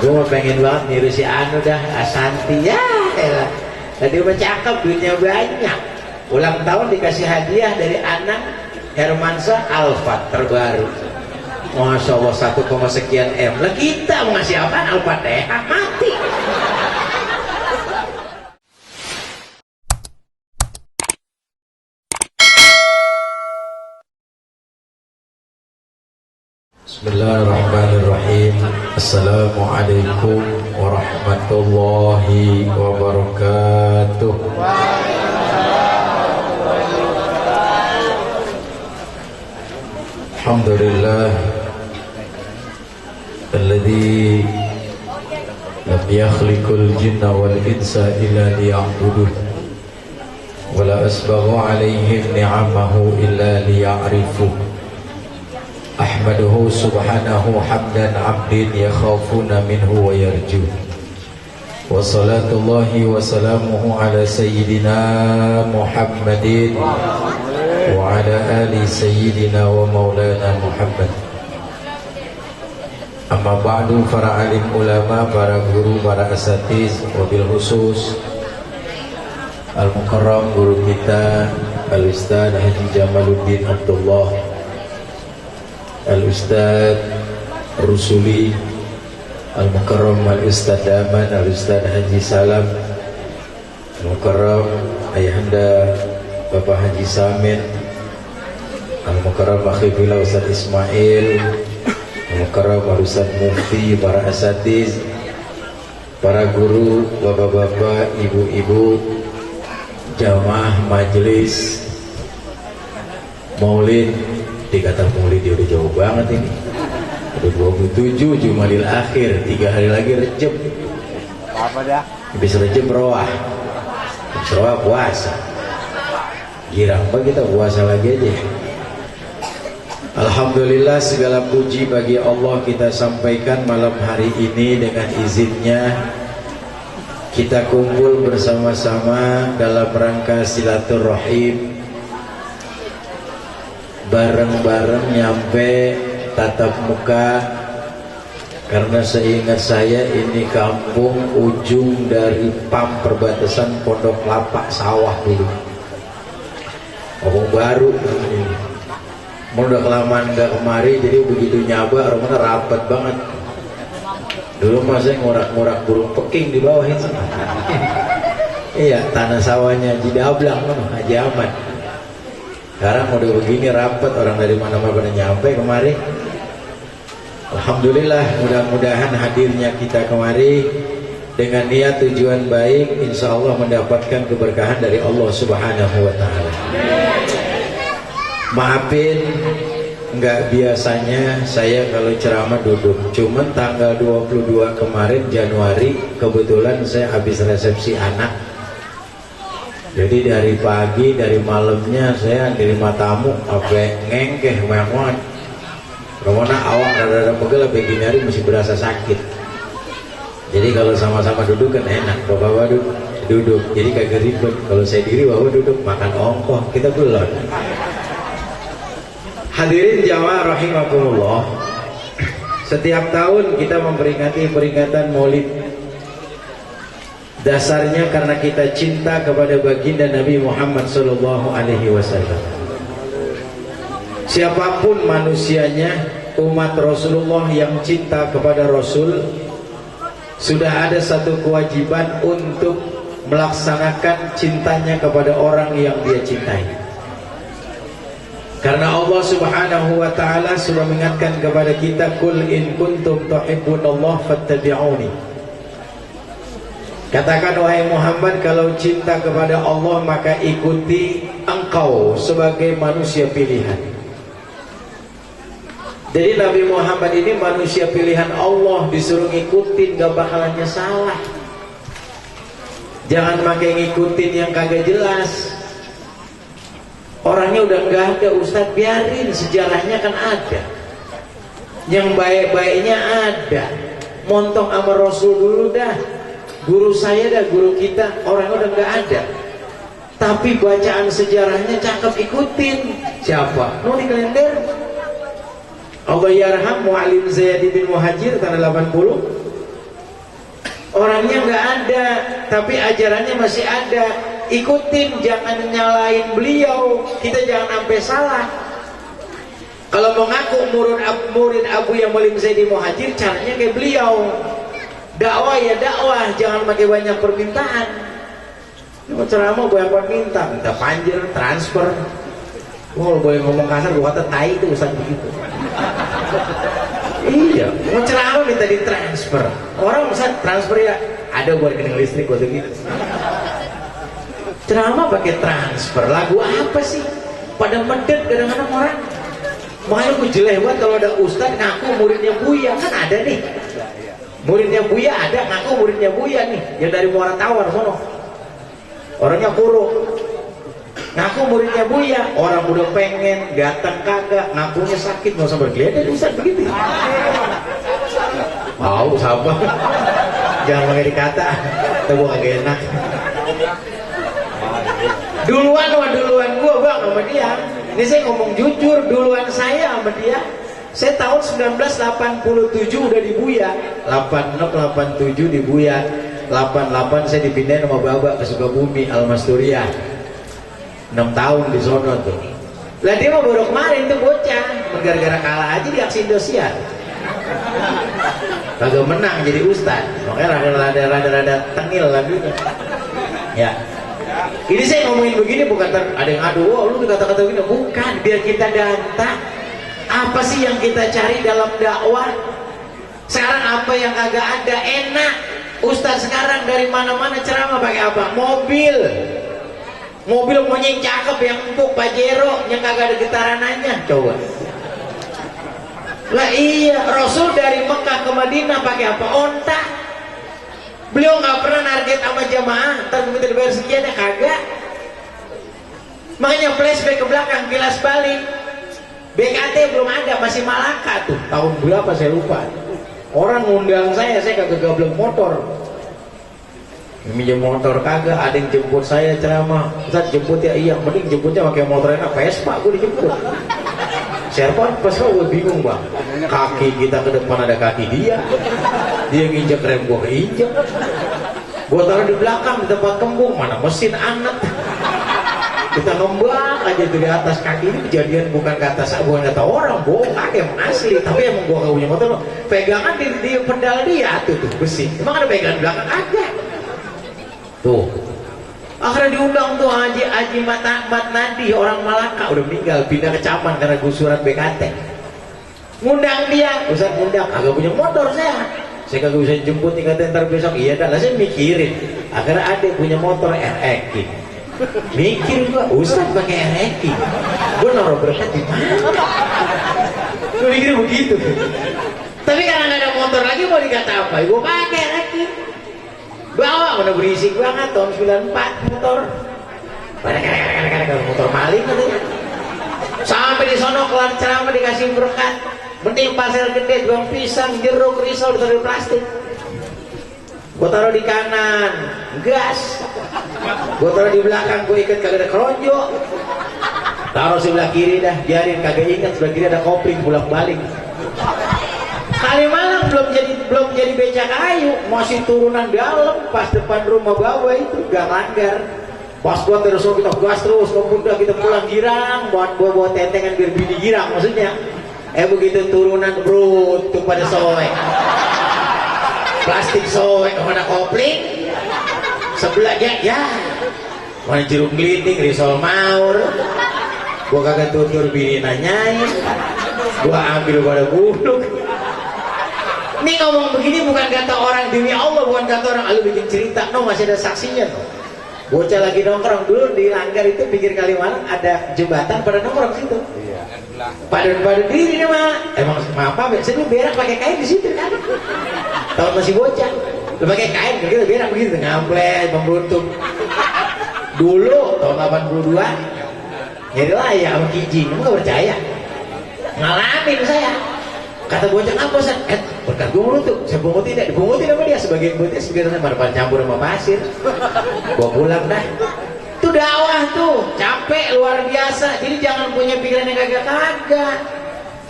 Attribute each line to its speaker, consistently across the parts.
Speaker 1: Gue mau pengen banget niru si Anu dah, Asanti ya elah. Tadi mah cakep, duitnya banyak. Ulang tahun dikasih hadiah dari anak Hermansyah Alphard terbaru. Masya Allah 1, sekian M. Lah kita mau ngasih apa? Alphard mati. Bismillahirrahmanirrahim. Assalamualaikum warahmatullahi wabarakatuh. Alhamdulillah alladzi lam yakhliqul jinna wal insa illa liya'buduh wa la asbagha 'alaihim ni'amahu illa liya'rifuh. Ahmaduhu subhanahu hamdan abdin yakhafuna minhu wa yarju. Wa salatullahi wa salamuhu ala sayyidina Muhammadin wa ala ali sayyidina wa maulana Muhammad. Amma ba'du, para alim ulama, para guru, para asatiz, wabil khusus al-mukarram guru kita Al-Ustaz Haji Jamaluddin Abdullah, Al-Ustaz Rusuli, Al-Mukarram Al-Ustaz Daman, Al-Ustaz Haji Salam, Al-Mukarram Ayahanda Bapak Haji Samin, Al-Mukarram Akhifillah Ustaz Ismail, Al-Mukarram Al-Ustaz Mufti, para asatiz, para guru, bapak-bapak, ibu-ibu, jamaah majelis maulid. Dikata maulid dia udah jauh banget ini. Udah 27 Jumadil Akhir, 3 hari lagi Rejab. Apa dah? Habis Rejab Roah. Roah puasa. Girang banget kita puasa lagi aja. Alhamdulillah, segala puji bagi Allah kita sampaikan malam hari ini. Dengan izinnya kita kumpul bersama-sama dalam rangka silaturahim, bareng-bareng nyampe tatap muka. Karena seingat saya ini kampung ujung dari PAM perbatasan Pondok Lapak Sawah dulu. Kampung baru ini. Udah kelamaan gak kemari, jadi begitu nyaba rumahnya rapat banget. Dulu masih ngorak-ngorak burung peking di bawah itu. Iya, tanah sawahnya Jidablang, Haji Ahmad. Sekarang udah begini rapat, orang dari mana-mana pada nyampe kemari. Alhamdulillah, mudah-mudahan hadirnya kita kemari dengan niat tujuan baik, insya Allah mendapatkan keberkahan dari Allah Subhanahu wa Ta'ala. Maafin, nggak biasanya saya kalau ceramah duduk. Cuman tanggal 22 kemarin Januari kebetulan saya habis resepsi anak. Jadi dari pagi, dari malamnya saya nerima tamu sampai ngengkeh banget. Karena awak rada-rada pegel, sampai gini hari masih berasa sakit. Jadi kalau sama-sama duduk kan enak, bapak duduk. Jadi kagak ribet. Kalau saya diri bapak duduk, makan ongkoh, kita belum. Hadirin jamaah rahimakumullah. Setiap tahun kita memperingati peringatan Maulid. Dasarnya karena kita cinta kepada baginda Nabi Muhammad sallallahu alaihi wasallam. Siapapun manusianya, umat Rasulullah yang cinta kepada Rasul, sudah ada satu kewajiban untuk melaksanakan cintanya kepada orang yang dia cintai. Karena Allah Subhanahu wa Ta'ala sudah mengingatkan kepada kita, Qul in kuntum tuhibbunallah fattabi'uni. Katakan wahai Muhammad, kalau cinta kepada Allah maka ikuti engkau sebagai manusia pilihan. Jadi Nabi Muhammad ini manusia pilihan Allah, disuruh ngikutin gak bakalannya salah. Jangan pakai ngikutin yang kagak jelas. Orangnya udah gak ada, Ustadz, biarin, sejarahnya kan ada. Yang baik-baiknya ada. Montok sama Rasul dulu dah. Guru saya dah, guru kita, orangnya udah gak ada. Tapi bacaan sejarahnya cakep, ikutin. Siapa? Nuni Kalender. Allah yarham Mu'alim Zaid bin Muhajir tahun 80. Orangnya nggak ada, tapi ajarannya masih ada. Ikutin, jangan nyalain beliau. Kita jangan sampai salah. Kalau mau ngaku murid Abu yang Mulim Zaidi Muhajir, caranya kayak beliau. Dakwah ya dakwah, jangan pakai banyak permintaan. Mau ceramah banyak minta panjer, transfer. Oh, boleh ngomong kasar, gua kata tai itu Ustaz begitu. Iya, mau ceramah minta ditransfer. Orang Ustaz transfer ya, ada buat rekening listrik waktu gitu. Ceramah pakai transfer, lagu apa sih? Pada medet kadang-kadang orang. Makanya gue jelek banget kalau ada Ustaz ngaku muridnya Buya, kan ada nih. Muridnya Buya ada, ngaku muridnya Buya nih, yang dari Muara Tawar sono. Orangnya kurung. Ngaku muridnya Buya, orang udah pengen, datang kagak, ngakunya sakit, nggak usah bergeledah, Ustaz begitu. Mau sabar, jangan pakai dikata, itu agak enak. Duluan gua bang sama dia. Ini saya ngomong jujur, duluan saya sama dia. Saya tahun 1987 udah di Buya, 86, 87 di Buya, 88 saya dipindahin sama Baba ke Sukabumi, Al-Masturiyah. 6 tahun di sono tuh. Lah dia mau baru kemarin tuh bocah, gara-gara kalah aja di aksi Indosiar. Kagak menang jadi ustad, makanya rada tengil lagunya. Ya. Ini saya ngomongin begini bukan ada yang aduh, wah lu kata-kata begini, bukan, biar kita data apa sih yang kita cari dalam dakwah. Sekarang apa yang kagak ada enak. Ustaz sekarang dari mana-mana ceramah pakai apa? Mobil monyet cakep yang empuk Pajero yang kagak ada getaranannya, coba. Lah iya, Rasul dari Mekah ke Madinah pakai apa? Onta. Beliau nggak pernah target sama jamaah, ntar kita dibayar sekian ya kagak. Makanya flashback ke belakang, kilas balik. BKT belum ada, masih Malaka tuh. Tahun berapa saya lupa. Orang ngundang saya kagak gablek motor. Minjem motor kagak, ada yang jemput saya ceramah. Ustaz jemput ya, iya, mending jemputnya pakai motor enak, Vespa gue dijemput. Serpon pas gue bingung bang, kaki kita ke depan ada kaki dia nginjek rem gue keinjek, gue taruh di belakang di tempat kembung, mana mesin anak, kita ngembang aja dari atas kaki. Ini kejadian bukan kata saya, bukan kata orang, bohong, emang asli. Tapi emang gue gak punya motor, pegangan di pedal dia tuh besi, emang ada pegangan belakang ada tuh. Akhirnya diundang tuh Haji Mat Nadi, orang Malaka, udah meninggal, pindah ke Caman karena gusuran BKT. Ngundang dia, Ustaz ngundang, agak punya motor saya kagak bisa jemput nih, katanya ntar besok. Iya dah, lah saya mikirin. Akhirnya ada punya motor RX. Mikir gua, Ustaz pakai RX, gua naruh berkat di mana? Gua mikir begitu. Tapi karena nggak ada motor lagi mau dikata apa? Gua pakai RX. Bawa, mana berisik banget, tahun 94 motor. Motor maling katanya. Sampai di sono kelar ceramah dikasih berkat. Penting pasir gede, jual pisang, jeruk, risol, ditaruh di plastik. Gue taruh di kanan, gas. Gue taruh di belakang, gue ikat kagak ada keronjo. Taruh sebelah kiri dah, biarin kagak ingat sebelah kiri ada kopling pulang balik. Kalimalang belum jadi becak kayu, masih turunan dalam, pas depan rumah bawah itu gak langgar. Pas gua terus kita gas terus, udah kita pulang girang, bawa tentengan biar bini girang maksudnya. Begitu turunan brut tuh pada soek, plastik soek, mana kopling, sebelahnya ya, mana jeruk geliting, risol maur. Gua kagak tutur bini nanyain, gua ambil pada gulung. Ini ngomong begini bukan kata orang demi Allah, bukan kata orang lu bikin cerita, no, masih ada saksinya no. Bocah lagi nongkrong dulu di Langgar itu pinggir Kalimalang ada jembatan pada nongkrong situ. Iya. Pada diri nih mah. Emang apa? Saya dulu berak pakai kain di situ kan. Tahun masih bocah, lu pakai kain, kita berak begitu, ngamplet, membuntung. Dulu tahun 82 nyari layak sama kijing, kamu gak percaya? Ngalamin saya. Kata bocah apa Ustaz? Berkat gue menutup, saya bungutin deh, dibungutin sama dia, sebagian bungutin, sebagian mana campur sama pasir. Gua pulang dah. Itu dakwah tuh, capek luar biasa. Jadi jangan punya pikiran yang kagak-kagak.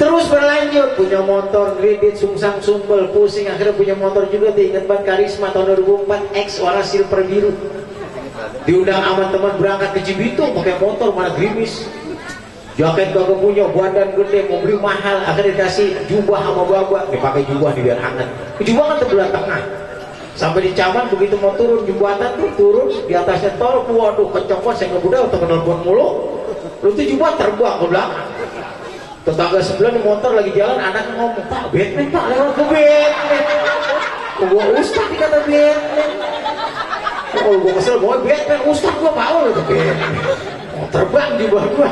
Speaker 1: Terus berlanjut, punya motor, kredit, sungsang, sumpel, pusing, akhirnya punya motor juga, diingat banget Karisma tahun 2004, X warna silver biru. Diundang sama teman berangkat ke Cibitung, pakai motor, mana gerimis. Jaket kagak punya, badan gede, mau beli mahal, akhirnya dikasih jubah sama baba, dipakai jubah nih biar hangat. Jubah kan terbelah tengah. Sampai di Caman, begitu mau turun jembatan tuh, turun di atasnya tol, waduh kenceng banget, saya nggak udah telepon mulu. Lalu tuh jubah terbang ke belakang. Tetangga sebelah di motor lagi jalan, anaknya ngomong, Pak, Batman Pak, lewat ke Batman. Gua Ustaz dikata Batman. Kalau gua kesel, gua Batman, Ustaz gua mau ke Batman. Terbang di bawah gua.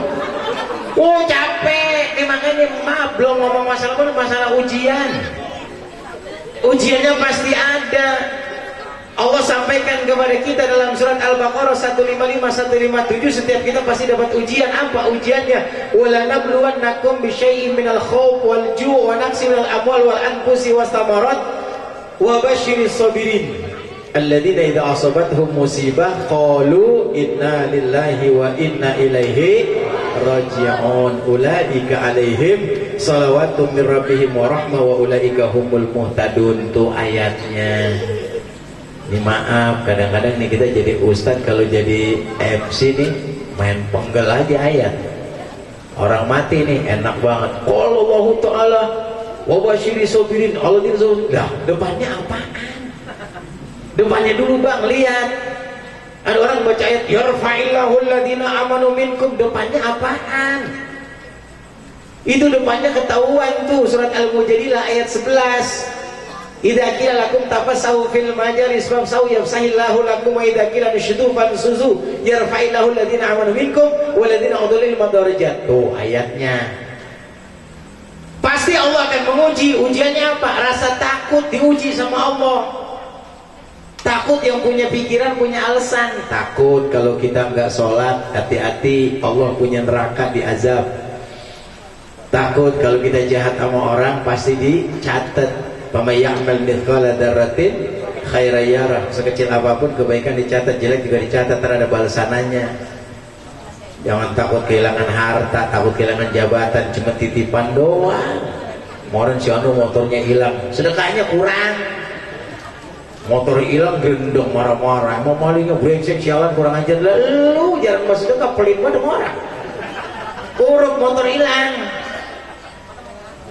Speaker 1: Oh capek, makanya maaf belum ngomong masalah ujian. Ujiannya pasti ada. Allah sampaikan kepada kita dalam surat Al-Baqarah 155-157, setiap kita pasti dapat ujian. Apa ujiannya? Wala nabluwannakum bisyai'in minal khawf wal ju' wa naqsin minal amwal wal anfusi was thamarat wa basyiris sabirin alladzina idza asabathum musibah qalu inna lillahi wa inna ilaihi raji'un ulaika alaihim salawatun min rabbihim wa rahmah wa ulaika humul muhtadun. Tuh ayatnya. Ini maaf, kadang-kadang nih kita jadi ustadz, kalau jadi MC nih main penggel aja ayat. Orang mati nih enak banget. Qala Allah Ta'ala wa basyiri sabirin alladzina sabaru. Lah, depannya apaan? Depannya dulu Bang, lihat. Ada orang baca ayat yarfa'illahu alladzina amanu minkum, depannya apaan? Itu depannya ketahuan tuh, surat Al-Mujadilah ayat 11. Idza qila lakum tafassahu fil majalis famsahu yafsahillahu lakum wa idza qila nushdu fansuzu yarfa'illahu alladziina amanu minkum walladziina utul ilma darajat. Tuh ayatnya. Pasti Allah akan menguji. Ujiannya apa? Rasa takut diuji sama Allah. Takut yang punya pikiran, punya alasan. Takut kalau kita nggak sholat, hati-hati Allah punya neraka diazab. Takut kalau kita jahat sama orang, pasti dicatat. Faman ya'mal mithqala dzarratin khairan yarah. Sekecil apapun kebaikan dicatat, jelek juga dicatat, terhadap balasannya. Jangan takut kehilangan harta, takut kehilangan jabatan, cuma titipan doang. Kemarin si anu motornya hilang, sedekahnya kurang. Motor hilang gendong marah-marah, mau malingnya brengsek sialan kurang ajar. Lu jarang masuk sedekah, pelit banget sama orang. Urut motor hilang.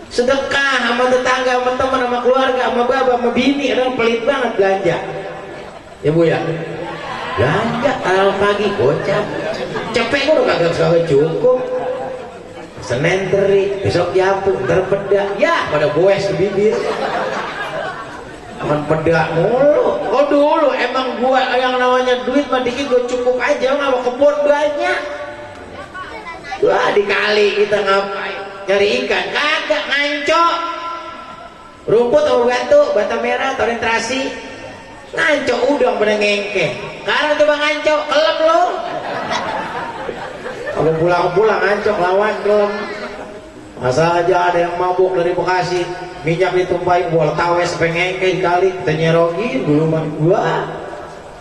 Speaker 1: Sedekah sama tetangga, sama teman, sama keluarga, sama baba, sama bini, orang pelit banget belanja. Ya Bu ya? Belanja awal pagi gocap. Cepet udah kagak cukup. Senin teri, besok japu, ntar peda. Ya pada goes ke bibir. Aman peda mulu. Oh dulu emang gua yang namanya duit mah dikit gua cukup aja, nggak kebun banyak. Wah dikali kita ngapain? Cari ikan, kagak ngancok. Rumput sama bata merah, toren terasi. Ngancok udang pada ngengkeh. Sekarang coba ngancok, kelep lo. Kalau pulang ngancok lawan kelem. Masa aja ada yang mabuk dari Bekasi, minyak ditumpahin, bola tawes pengengkeh kali, kita nyerogin dulu mah gua.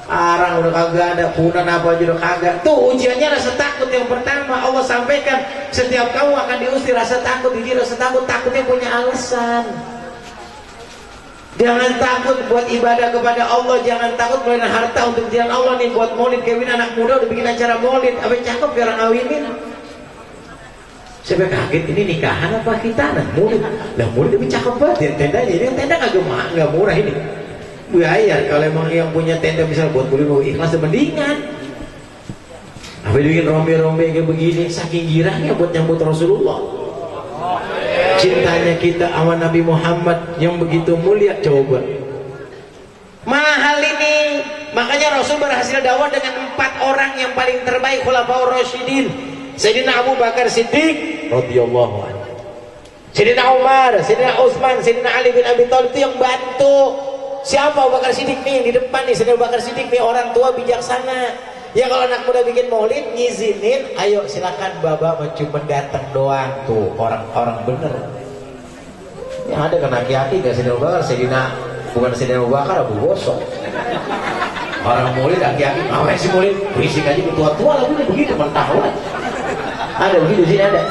Speaker 1: Arang udah kagak ada, punan apa aja udah kagak. Tuh ujiannya rasa takut yang pertama. Allah sampaikan setiap kamu akan diusti rasa takut. Jadi rasa takut, takutnya punya alasan. Jangan takut buat ibadah kepada Allah. Jangan takut melalui harta untuk jalan Allah nih. Buat maulid, Kevin anak muda udah bikin acara maulid. Apa cakep biar ngawinin. Saya kaget, ini nikahan apa kita anak maulid. Lah maulid lebih cakep banget. Tendanya ini tenda kagak nggak murah ini. Bayar kalau emang yang punya tenda misalnya buat beli mau ikhlas mendingan. Apa bikin rombe-rombe kayak begini, saking girangnya buat nyambut Rasulullah. Cintanya kita sama Nabi Muhammad yang begitu mulia, coba. Mahal ini. Makanya Rasul berhasil dakwah dengan 4 orang yang paling terbaik, khulafaur rasyidin. Sayyidina Abu Bakar Siddiq radhiyallahu anhu. Sayyidina Umar, Sayyidina Utsman, Sayyidina Ali bin Abi Thalib itu yang bantu. Siapa Abu Bakar Siddiq nih yang di depan nih? Sayyidina Abu Bakar Siddiq nih orang tua bijaksana. Ya kalau anak muda bikin maulid ngizinin, ayo silakan Bapak cuma datang doang. Tuh orang-orang bener. Yang ada kan aki-aki gak Sayyidina Abu Bakar, bukan Sayyidina Abu Bakar, Abu Gosok. Orang maulid aki-aki, ngapain sih maulid? Berisik aja tua-tua lagunya begitu mentah. Ada begitu sini ada.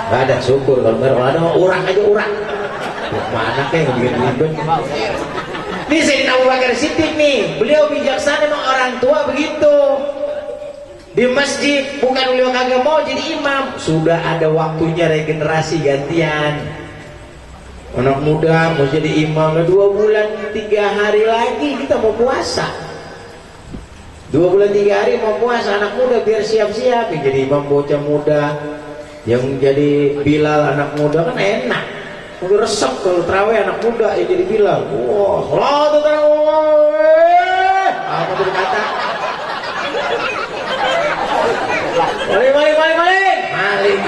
Speaker 1: Nggak ada, syukur. Kalau ada mah urang aja urang. Mana kayak yang bikin ribet. Ini Sayyidina Abu Bakar Siddiq nih, beliau bijaksana, emang orang tua begitu. Di masjid bukan beliau kagak mau jadi imam, sudah ada waktunya regenerasi gantian. Anak muda mau jadi imam, 2 bulan 3 hari lagi kita mau puasa. 2 bulan 3 hari mau puasa, anak muda biar siap-siap. Yang jadi imam bocah muda, yang jadi Bilal anak muda kan enak. Udah resep kalau terawih anak muda yang jadi Bilal. Wah, salatu tarawih. Apa tuh kata? Maling.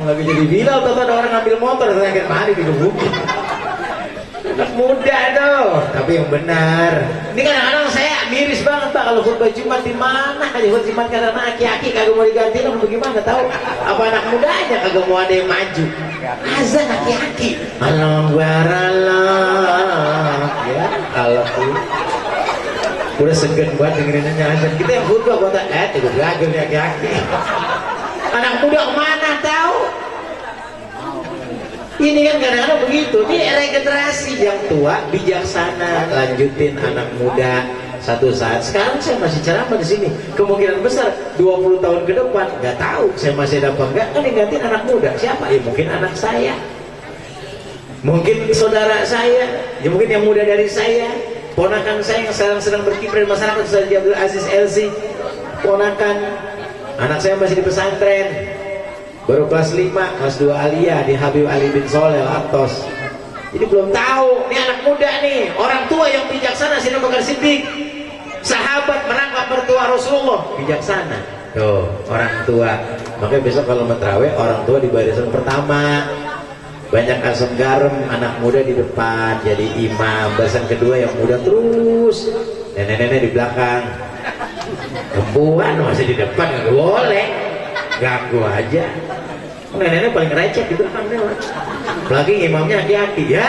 Speaker 1: Lagi jadi Bilal, tuh ada orang ngambil motor, terakhir maling digebukin. Anak muda tuh, tapi yang benar. Ini kadang-kadang saya miris banget Pak kalau khutbah Jumat di mana aja khutbah Jumat karena aki-aki kagak mau diganti, apa bagaimana tahu? Apa anak muda aja kagak mau ada yang maju? Azan aki-aki. Allahu Akbar. Ya, Allah udah segen banget dengerinnya azan. Kita yang khutbah kota itu gagal nih aki-aki. Anak muda kemana tahu? Ini kan kadang-kadang begitu. Ini regenerasi, yang tua bijaksana, lanjutin anak muda satu saat. Sekarang saya masih ceramah di sini. Kemungkinan besar 20 tahun ke depan nggak tahu saya masih ada apa enggak. Kan yang gantiin anak muda siapa? Ya mungkin anak saya, mungkin saudara saya, ya mungkin yang muda dari saya, ponakan saya yang sekarang sedang berkiprah di masyarakat, Ustaz Abdul Aziz LC, ponakan. Anak saya masih di pesantren, baru kelas 5, kelas 2 Aliyah di Habib Ali bin Soleh Al-Atos. Jadi belum tahu, ini anak muda nih, orang tua yang bijaksana, Sayyidina Abu Bakar Siddiq, sahabat merangkap mertua Rasulullah, bijaksana. Tuh, orang tua. Makanya besok kalau mentraweh, orang tua di barisan pertama. Banyak asam garam, anak muda di depan jadi imam. Barisan kedua yang muda terus, nenek-nenek di belakang. Kembuhan masih di depan nggak boleh, ganggu aja. Nenek-nenek paling receh di belakang nih, apalagi imamnya aki-aki ya.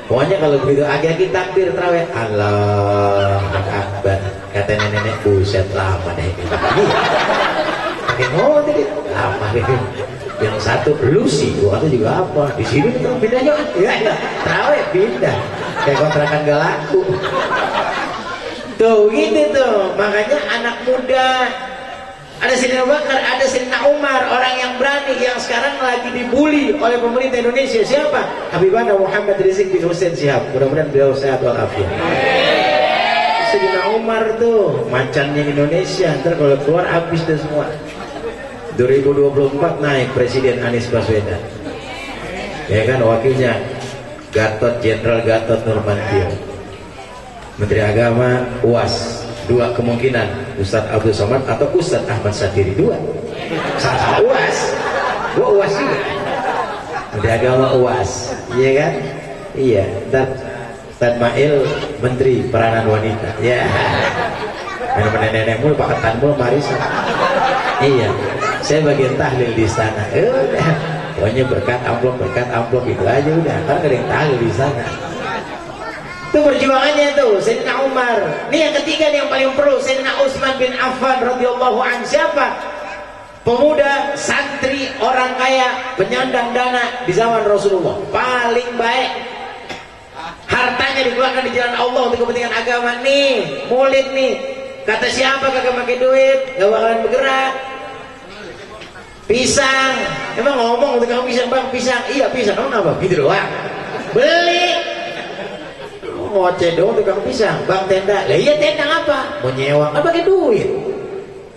Speaker 1: Pokoknya kalau begitu aki-aki takbir terawih, Allahu Akbar, kata nenek-nenek, buset lama deh ini. Pakai ngomong tadi lama deh. Yang satu Lucy, gua kata juga apa? Di sini tuh pindahnya, ya terawih pindah, kayak kontrakan gak laku. Tuh gitu tuh, makanya anak muda. Ada Sayyidina Abu Bakar, ada Sayyidina Umar, orang yang berani, yang sekarang lagi dibully oleh pemerintah Indonesia. Siapa? Habibana Muhammad Rizik bin Hussein Shihab. Mudah-mudahan beliau sehat walafiat. Sayyidina Umar tuh macannya Indonesia, ntar kalau keluar habis deh semua. 2024 naik Presiden Anies Baswedan, ya kan, wakilnya Gatot, Jenderal Gatot Nurmantio. Menteri Agama UAS, 2 kemungkinan, Ustadz Abdul Somad atau Ustadz Ahmad Satiri, 2. Sama UAS, gua UAS juga. Menteri Agama UAS, iya kan? Iya. Ustadz Mail Menteri Peranan Wanita, ya. Nenek-nenek mulu, paketan mulu, marisan. Iya. Saya bagian tahlil di sana. Pokoknya berkat amplop itu aja udah. Kan ada yang tahlil di sana. Itu perjuangannya tuh Sayyidina Umar. Ini yang ketiga nih yang paling perlu, Sayyidina Utsman bin Affan radhiyallahu anhu. Siapa? Pemuda, santri, orang kaya, penyandang dana di zaman Rasulullah. Paling baik. Hartanya dikeluarkan di jalan Allah untuk kepentingan agama nih. Mulit nih. Kata siapa kagak pakai duit, gak bakalan bergerak. Pisang, emang ngomong untuk kamu pisang bang, pisang, iya pisang, kamu kenapa? Gitu doang, beli, ngoceh dong tukang pisang, bang tenda, lah iya tenda apa? Mau nyewa, apa pakai duit?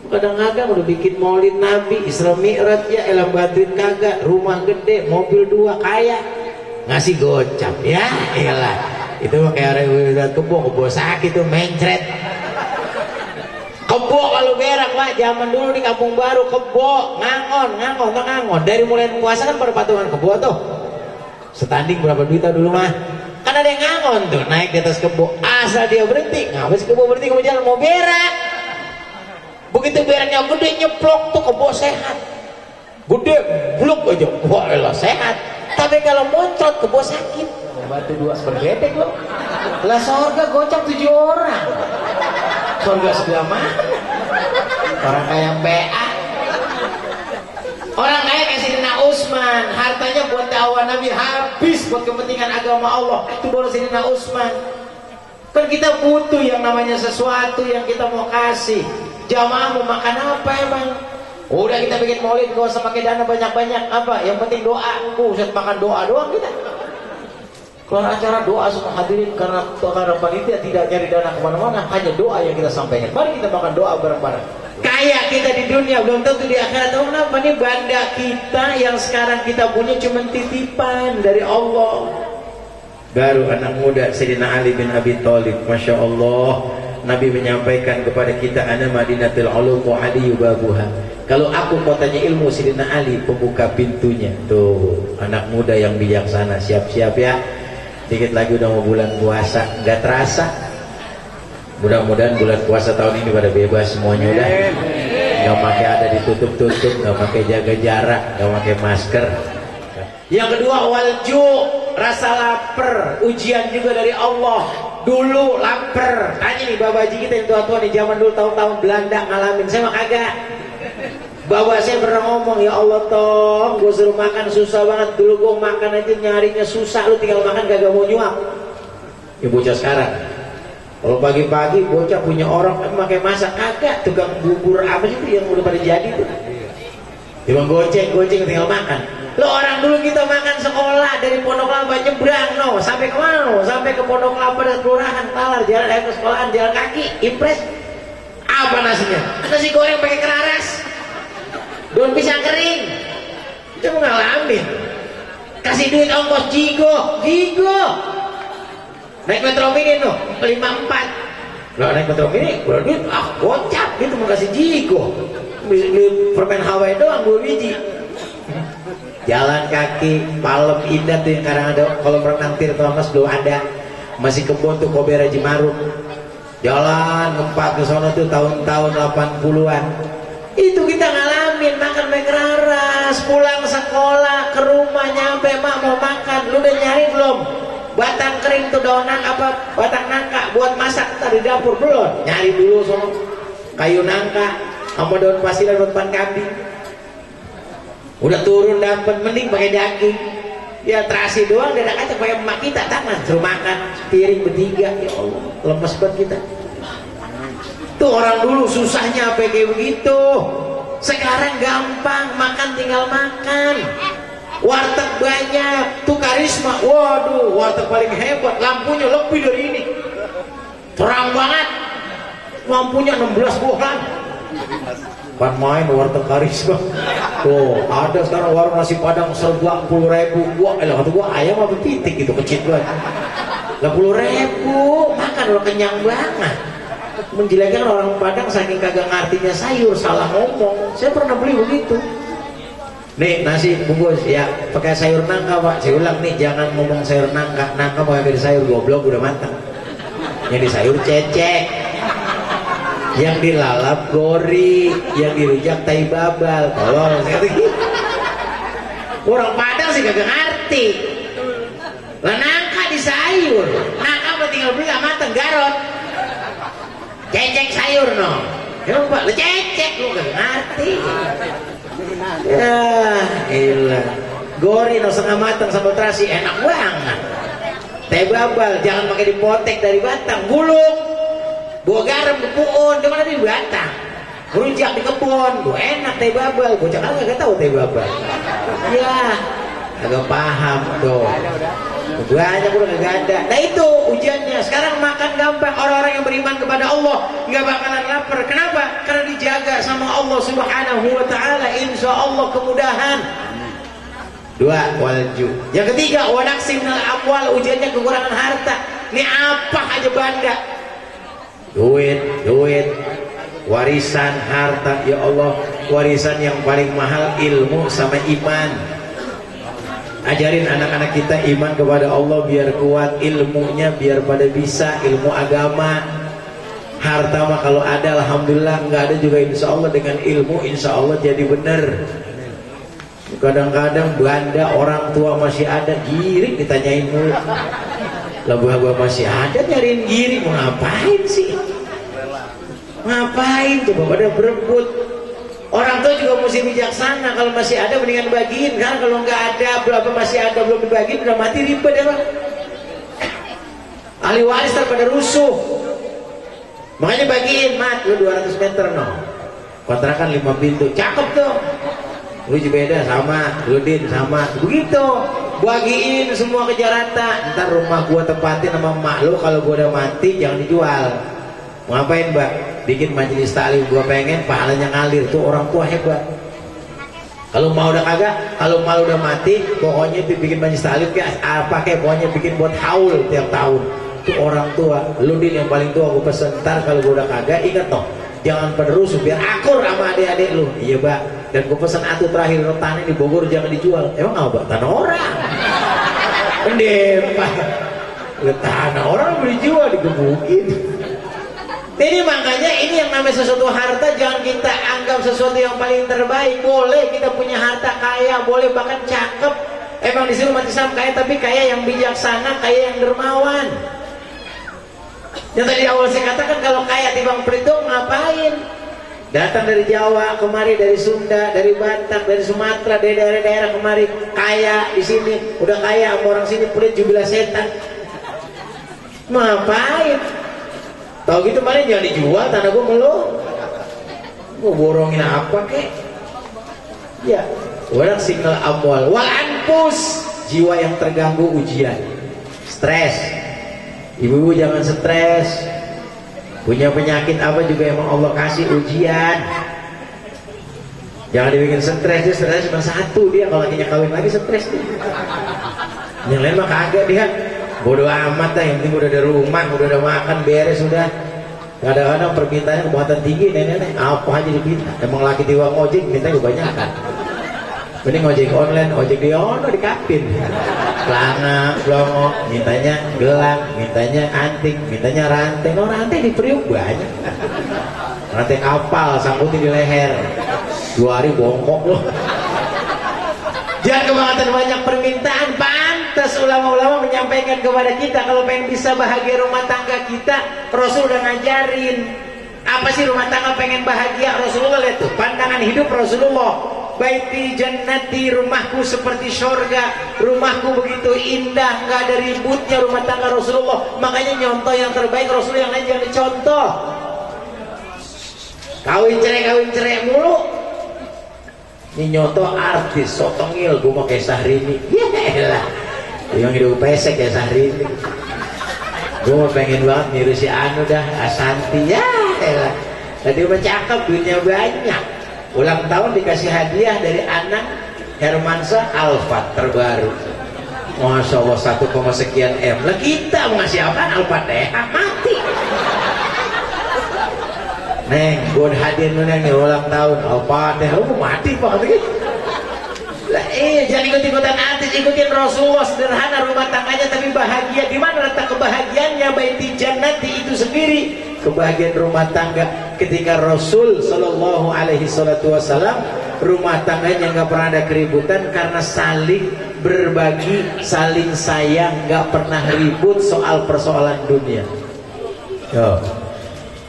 Speaker 1: Kadang-kadang udah bikin maulid Nabi, Isra Mi'raj ya, elang bantuin kagak, rumah gede, mobil 2, kaya, ngasih gocap, ya elah, itu mah kayak orang udah kebo sakit tuh, mencret. Kebo kalau berak Pak, zaman dulu di Kampung Baru kebo, ngangon. Dari mulai puasa kan pada patungan kebo tuh. Setanding berapa duit dulu mah? Kan ada yang ngangon tuh, naik di atas kebo. Asal dia berhenti, ngabis kebo berhenti kamu jalan mau berak. Begitu beraknya gede nyeplok tuh kebo sehat. Gede, bluk aja, wah elah sehat. Tapi kalau moncot kebo sakit. Batu 2 sepergedek loh. Lah sorga gocap 7 orang. Sorga sebelah mana? Orang kayak PA. Utsman, hartanya buat dakwah Nabi, habis buat kepentingan agama Allah. Itu baru Sayyidina Utsman. Kan kita butuh yang namanya sesuatu yang kita mau kasih. Jamaah mau makan apa emang? Udah kita bikin maulid, gak usah pakai dana banyak-banyak. Apa? Yang penting doa. Usah makan doa doang kita. Kalau acara doa semua hadirin, karena panitia tidak nyari dana kemana-mana, hanya doa yang kita sampaikan. Mari kita makan doa bareng-bareng. Kayak kita di dunia, belum tentu di akhirat. Oh, kenapa nih banda kita yang sekarang kita punya cuma titipan dari Allah. Baru anak muda Sayyidina Ali bin Abi Thalib, Masya Allah, Nabi menyampaikan kepada kita, ana madinatul ulum wa ali babuha. Kalau aku kotanya ilmu, Sayyidina Ali pembuka pintunya. Tuh, anak muda yang bijaksana, siap-siap ya. Dikit lagi udah mau bulan puasa, nggak terasa. Mudah-mudahan bulan puasa tahun ini pada bebas semuanya udah. Nggak pakai ada ditutup-tutup, nggak pakai jaga jarak, nggak pakai masker. Yang kedua, walju, rasa lapar, ujian juga dari Allah. Dulu lapar. Tanya nih babaji kita yang tua-tua di zaman dulu, tahun-tahun Belanda ngalamin. Saya mah kagak. Bapak saya pernah ngomong, ya Allah toh, gue suruh makan susah banget. Dulu gue makan aja nyarinya susah, lu tinggal makan gak mau nyuap. Ya bocah sekarang, kalau pagi-pagi bocah punya orang pakai masak, kagak. Tukang bubur apa sih itu yang udah pada jadi tuh. Cuma goceng tinggal makan. Lo orang dulu kita makan sekolah dari Pondok Kelapa nyebrang, no, sampai kemana? No? Sampai ke Pondok Kelapa dan kelurahan, talar, jalan ke sekolahan, jalan kaki, impres. Apa nasinya? Nasi goreng pakai keraras. Daun pisang kering. Itu ngalamin. Kasih duit ongkos jigo. Naik Metro Mini tuh 54. Lah naik Metro Mini kurang duit, gocap gitu mau kasih jigo. Beli permen Hawaii doang 2 biji. Jalan kaki, Palem Indah tuh yang kadang ada kalau berenang Tir Thomas belum ada. Masih kebun tuh Kobe Raji Maruk. Jalan ngempat ke sono tuh tahun-tahun 80-an. Itu kita ngalamin, makan mekraras, pulang sekolah, ke rumah nyampe mak mau makan, lu udah nyari belum? Batang kering tuh daun apa? Batang nangka buat masak tadi dapur belum? Nyari dulu sono. Kayu nangka sama daun pasilan buat pan kambing. Udah turun dapat mending pakai daging. Ya terasi doang dadak aja pakai emak kita tangan, suruh makan piring bertiga. Ya Allah, lemes banget kita. Tuh orang dulu susahnya apa kayak begitu. Sekarang gampang, makan tinggal makan. Warteg banyak, tuh karisma. Waduh, warteg paling hebat, lampunya lebih dari ini. Terang banget. Lampunya 16 bulan. Kan main warteg karisma. Tuh, ada sekarang warung nasi padang serba 10.000. Gua kata gua ayam apa pitik gitu kecil banget. 10.000, makan udah kenyang banget. Menjelekkan orang Padang saking kagak ngartinya sayur, salah ngomong. Saya pernah beli begitu. Nih nasi bungkus ya pakai sayur nangka pak. Saya ulang nih, jangan ngomong sayur nangka. Nangka mau dari sayur goblok udah matang. Yang di sayur cecek, yang dilalap gori, yang dirujak tai babal. Tolong orang Padang sih kagak ngerti. Lah nangka di sayur, nangka mah tinggal beli matang garot. Cecek sayur no. Ya Pak, lu cecek lu gak ngerti. Ya, ilah. Gori no setengah matang sambal terasi enak banget. Teh babal jangan pakai dipotek dari batang, gulung. Bawa garam ke puun, gimana di batang. Rujak di kebun, enak teh babal. Bocah kan gak tahu teh babal. Ya, agak paham tuh. Banyak udah gak ada. Nah itu ujiannya. Sekarang makan gampang. Orang-orang yang beriman kepada Allah nggak bakalan lapar. Kenapa? Karena dijaga sama Allah Subhanahu wa ta'ala. Insya Allah kemudahan. 2. Walju. Yang ketiga, wanaksi minal amwal. Ujiannya kekurangan harta. Ini apa aja banda? Duit, warisan, harta. Ya Allah, warisan yang paling mahal ilmu sama iman. Ajarin anak-anak kita iman kepada Allah biar kuat, ilmunya biar pada bisa, ilmu agama. Harta mah kalau ada alhamdulillah, nggak ada juga insya Allah dengan ilmu insya Allah jadi bener. Kadang-kadang banda orang tua masih ada giring ditanyain mulu. Lah gua masih ada nyariin giring, mau ngapain sih? Ngapain coba pada berebut? Orang tua juga mesti bijaksana. Kalau masih ada mendingan bagiin, kan kalau nggak ada, berapa masih ada belum dibagiin, udah mati ribet ya Pak. Ahli waris pada rusuh. Makanya bagiin, mat, lu 200 meter no. Kontrakan 5 pintu, cakep tuh. Lu beda sama, lu din sama, begitu. Bagiin semua kerja rata. Ntar rumah gua tempatin sama emak lu, kalau gua udah mati jangan dijual. Mau ngapain Mbak? Bikin majelis taklim, gua pengen pahalanya ngalir. Tuh orang tua hebat. Kalau mau udah kagak, kalau mau udah mati, pokoknya bikin majelis taklim kayak apa kayak pokoknya bikin buat haul tiap tahun. Itu orang tua. Lu din yang paling tua gua pesen. Ntar kalau gua udah kagak, ingat toh, jangan penerus biar akur sama adik-adik lu. Iya Mbak. Dan gua pesen atuh terakhir, tanah di Bogor jangan dijual. Emang apa? Tanah orang. Pendem Pak. Tanah orang boleh dijual, digebukin. Jadi makanya ini yang namanya sesuatu harta jangan kita anggap sesuatu yang paling terbaik. Boleh kita punya harta kaya, boleh bahkan cakep. Emang disuruh umat Islam kaya, tapi kaya yang bijaksana, kaya yang dermawan. Yang tadi awal saya katakan kalau kaya timbang peridong ngapain? Datang dari Jawa kemari, dari Sunda, dari Batak, dari Sumatera, dari daerah-daerah kemari, kaya di sini, udah kaya sama orang sini pelit jubilah setan. Ngapain? Tahu gitu paling jangan dijual tanah gua melulu. Gua borongin apa kek? Ya, warak single amwal wal anfus, jiwa yang terganggu ujian, stres. Ibu-ibu jangan stres. Punya penyakit apa juga emang Allah kasih ujian. Jangan dibikin stres, dia stres cuma satu dia, kalau lakinya kawin lagi stres dia. Yang lain mah kagak dia. Bodoh amat lah, yang penting udah ada rumah, udah ada makan, beres sudah. Kadang-kadang permintaannya kebuatan tinggi, nenek-nenek apa aja diminta. Emang laki tiwang ojek minta kebanyakan. Mending ojek online, ojek di ono dikapin. Celana, blongo, mintanya gelang, mintanya anting, mintanya rantai. No rantai di Priuk banyak. Rantai kapal, sangkutin di leher. 2 hari bongkok loh. Jangan kebangetan banyak permintaan. Pantas ulama-ulama menyampaikan kepada kita kalau pengen bisa bahagia rumah tangga kita, Rasul udah ngajarin. Apa sih rumah tangga pengen bahagia? Rasulullah lihat tuh pandangan hidup Rasulullah. Baiti jannati, rumahku seperti surga, rumahku begitu indah, nggak ada ributnya rumah tangga Rasulullah. Makanya nyontoh yang terbaik Rasulullah, yang lain jangan dicontoh. Kawin cerai mulu. Ini nyontoh artis, sotongil, gue mau kayak Syahrini. Yaelah, yang hidup pesek kayak Syahrini. Gue mau pengen banget niru si Anu dah, Asanti. Yaelah, tadi mah cakep, duitnya banyak. Ulang tahun dikasih hadiah dari anak Hermansyah Alphard terbaru. Masya Allah 1, sekian M. Lah kita mau ngasih apa? Alphard deh, mati. Neng, gue hadiah lu neng nih ulang tahun. Alphard deh, lu mati pak. Lah jangan ikut-ikutan artis, ikutin Rasulullah, sederhana rumah tangganya tapi bahagia. Di mana letak kebahagiaannya? Baiti jannati itu sendiri. Kebahagiaan rumah tangga ketika Rasul Shallallahu Alaihi Wasallam rumah tangganya nggak pernah ada keributan karena saling berbagi, saling sayang, nggak pernah ribut soal persoalan dunia. Yo.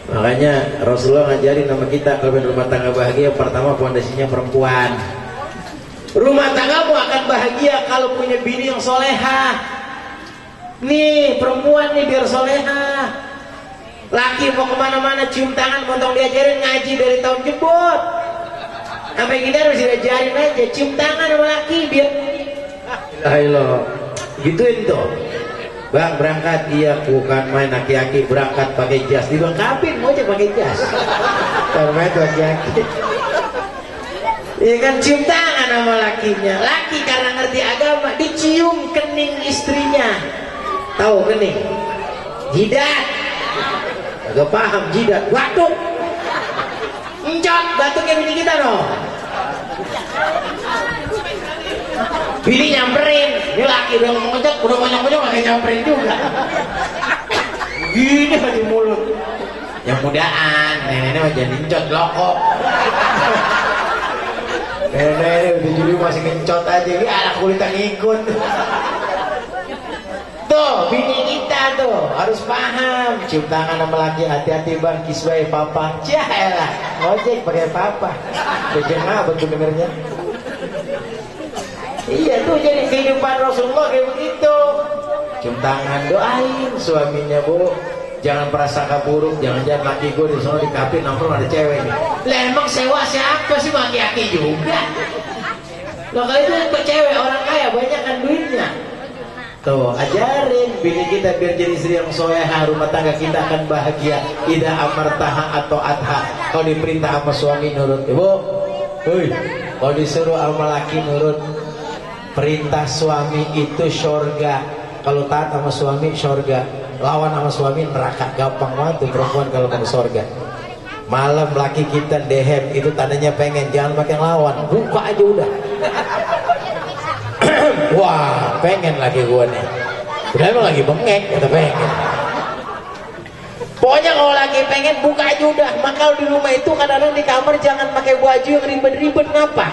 Speaker 1: Makanya Rasulullah ngajarin sama kita kalau rumah tangga bahagia, pertama fondasinya perempuan. Rumah tanggamu akan bahagia kalau punya bini yang solehah. Nih perempuan nih biar solehah. Laki mau kemana-mana cium tangan, montong diajarin ngaji dari tahun jebot. Sampai kita harus diajarin aja cium tangan sama laki biar. Ayolah, gituin tuh. Bang berangkat, iya bukan main aki-aki berangkat pakai jas, dibangkapin mau aja pakai jas. Karena itu aki-aki. Iya kan cium tangan sama lakinya. Laki karena ngerti agama dicium kening istrinya. Tahu kening? Jidat. Agak paham jidat, batuk. Encok, batuknya bini kita dong. Bini nyamperin, ini laki udah ngomong encok, udah ngomong-ngomong gak nyamperin juga. Gini di mulut. Yang mudaan, nenek-nenek mah jadi encot lokok. Nenek udah jadi masih kencot aja, ini anak kulit yang ikut. Tuh, bini kita tuh tuh harus paham. Cium tangan sama laki, hati-hati bang, kisway papa. Cialah, ngojek pakai papa. Bejeng apa tuh dengernya? Iya tuh jadi kehidupan Rasulullah kayak begitu. Cium tangan, doain suaminya bu. Jangan prasangka buruk, jangan-jangan laki gue di sana di kafe nongkrong ada cewek nih. Lah emang sewa siapa sih, laki-laki juga. Loh kalau itu ke cewek orang kaya banyak kan duitnya. Tuh ajarin bini kita biar jadi istri yang soleha, rumah tangga kita akan bahagia. Ida amartaha atau adha. Kalau diperintah sama suami nurut, ibu. Kalau disuruh sama laki nurut. Perintah suami itu surga. Kalau taat sama suami surga. Lawan sama suami neraka. Gampang banget tuh perempuan kalau mau surga. Malam laki kita dehem itu tandanya pengen, jangan pakai lawan, buka aja udah. Wah pengen laki gua nih, udah emang lagi bengek kata pengen. Pokoknya kalau lagi pengen buka aja udah. Maka di rumah itu kadang-kadang di kamar jangan pakai baju yang ribet-ribet. Ngapa?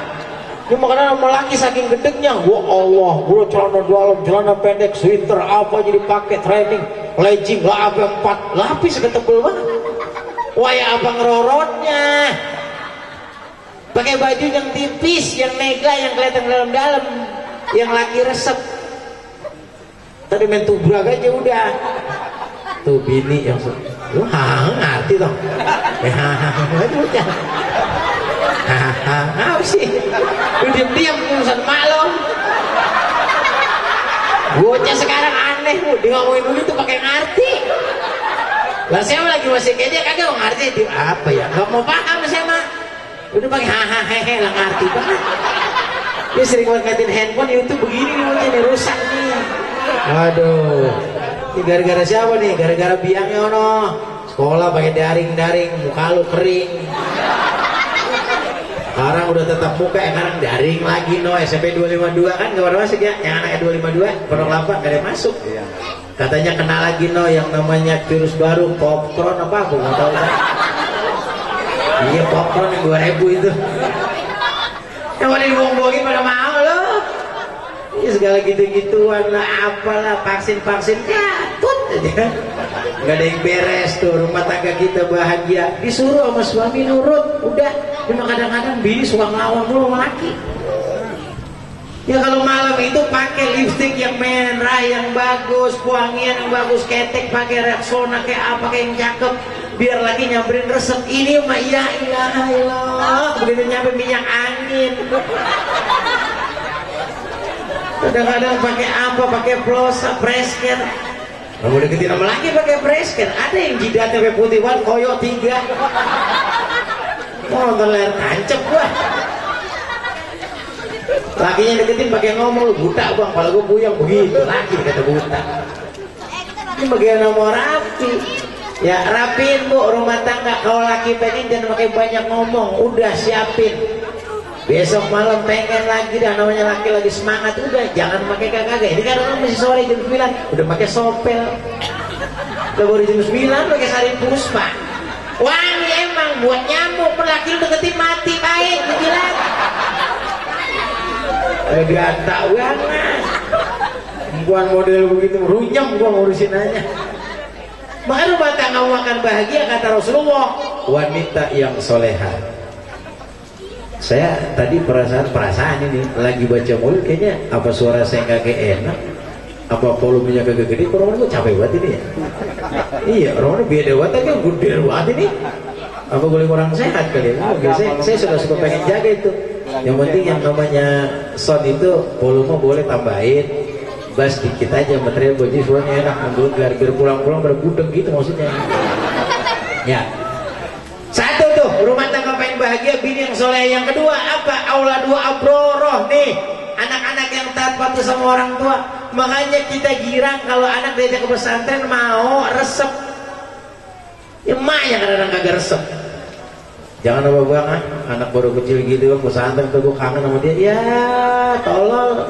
Speaker 1: Ini makanya sama laki saking gedegnya, wah Allah, bro celana dalam, celana pendek, sweater apa jadi pakai training, legging lah apa 4 lapis ketebel banget. Wah ya apa ngerorotnya? Pakai baju yang tipis, yang negla, yang kelihatan dalam-dalam, yang laki resep. Tadi main tubrag aja udah. Tuh bini yang lu ngerti toh? Udah. Apa sih? Lu diam-diam urusan malam. Bocah sekarang aneh, dia ngomongin dulu tuh pakai ngerti. Lah saya lagi masih kayak dia kagak ngerti itu apa ya? Gak mau paham saya mah. Udah pakai hehe lah ngerti banget. Dia sering ngeliatin handphone YouTube begini nih, nih rusak nih. Waduh. Ini gara-gara siapa nih? Gara-gara biangnya ono. Sekolah pakai daring-daring, muka lu kering. Sekarang udah tetap muka, sekarang daring lagi no. SMP 252 kan gak pernah masuk ya. Yang anaknya 252 Pondok Lapa gak ada masuk. Katanya kena lagi no yang namanya virus baru, popcorn apa aku nggak tahu kan. Iya popcorn yang 2000 itu. Yang mana dibuang-buangin pada mau loh. Ini segala gitu-gituan lah, apalah vaksin-vaksin jatut aja. Gak ada yang beres tuh, rumah tangga kita bahagia. Disuruh sama suami nurut, udah. Cuma kadang-kadang bini suka ngelawan mulu sama laki. Ya kalau malam itu pakai lipstick yang merah, yang bagus, wangian yang bagus, ketek pakai Rexona kayak apa kayak yang cakep, biar lagi nyamperin resep. Ini mah ya ilaha illallah, begitu nyampe minyak angin. Kadang-kadang pakai apa, pakai plosa, presken. Kalau deketin sama laki pakai presken, ada yang jidatnya putih banget, koyo 3. Oh, nonton layar tancap gua. Lakinya deketin pakai ngomong, lu buta bang, kalau gue buyang begitu, laki kata buta. Ini bagian nomor rapi. Ya rapiin bu rumah tangga. Kalau laki pengen jangan pakai banyak ngomong, udah siapin. Besok malam pengen lagi dah, namanya laki lagi semangat, udah jangan pakai kagak. Ini kan orang masih sore jam 9, udah pakai sopel. Udah baru jam 9 pakai sari puspa. Wangi emang buat nyamuk, laki lu deketin mati baik, bilang. Gata banget. Bukan model begitu, runyam gua ngurusin aja. Maka rumah tangga akan bahagia kata Rasulullah, wanita yang soleha. Saya tadi perasaan ini lagi baca mulut kayaknya apa suara saya kagak enak, apa volumenya kagak gede, orang gue capek banget ini ya. Iya, orang beda banget aja, gede banget ini. Apa boleh kurang sehat kali ya? Saya suka pengen jaga itu. Yang penting yang namanya sound itu volume boleh tambahin, bass dikit aja, material baju suaranya enak, menurut biar pulang-pulang bergudeg gitu maksudnya. Ya. Satu tuh, rumah tangga pengen bahagia, bini yang soleh. Yang kedua apa? Auladu abroroh nih, anak-anak yang taat patuh sama orang tua. Makanya kita girang kalau anak diajak ke pesantren mau resep. Ya maknya kadang-kadang kagak resep. Jangan apa banget, anak baru kecil gitu, pesantren tuh gue kangen sama dia. Ya, tolol.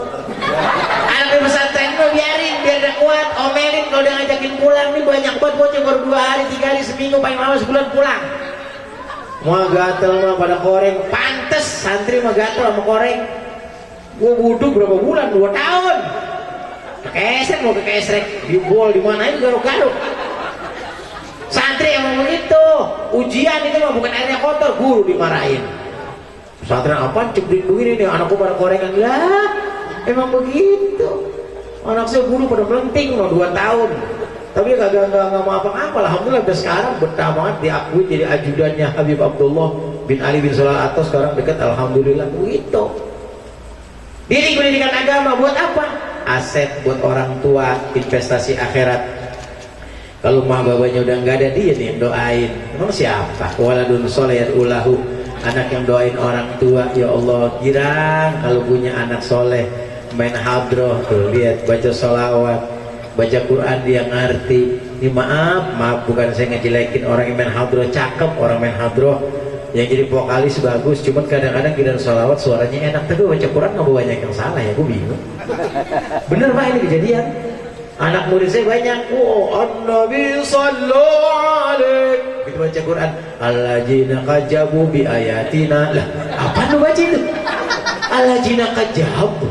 Speaker 1: Anak di pesantren tuh biarin, biar dia kuat, omelin kalau dia ngajakin pulang nih banyak banget bocah baru 2 hari, 3 hari, seminggu, paling lama sebulan pulang. Mau gatel mah pada koreng, pantes santri mah gatel sama koreng. Gue buduk berapa bulan, 2 tahun. Kesrek mau ke kesrek, di bol di mana itu garuk-garuk. Santri emang begitu. Ujian itu mah bukan airnya kotor, guru dimarahin. Pesantren apaan cek begini nih, anakku pada korengan lah. Emang begitu. Anak saya guru pada melenting mau 2 tahun. Tapi kagak mau apa-apa. Alhamdulillah sampai sekarang betah banget diakui jadi ajudannya Habib Abdullah bin Ali bin Salah Atos, sekarang dekat alhamdulillah begitu. Didik pendidikan agama buat apa? Aset buat orang tua, investasi akhirat. Kalau mah babanya udah nggak ada, dia nih yang doain. Emang siapa? Waladun soleh ulahu, anak yang doain orang tua. Ya Allah, girang kalau punya anak soleh, main hadroh tuh, lihat baca sholawat, baca Quran dia ngerti. Ini maaf bukan saya ngejelekin orang yang main hadroh, cakep orang main hadroh, yang jadi vokalis bagus, cuman kadang-kadang kita sholawat suaranya enak, tapi baca Quran nggak banyak yang salah ya, gue bingung. Bener Pak ini kejadian. Anak murid saya banyak, an-nabi sallallahu alaihi, kita baca Quran, alladzina kajabu bi ayatina. Lah, apa lu baca itu? Alladzina kajabu.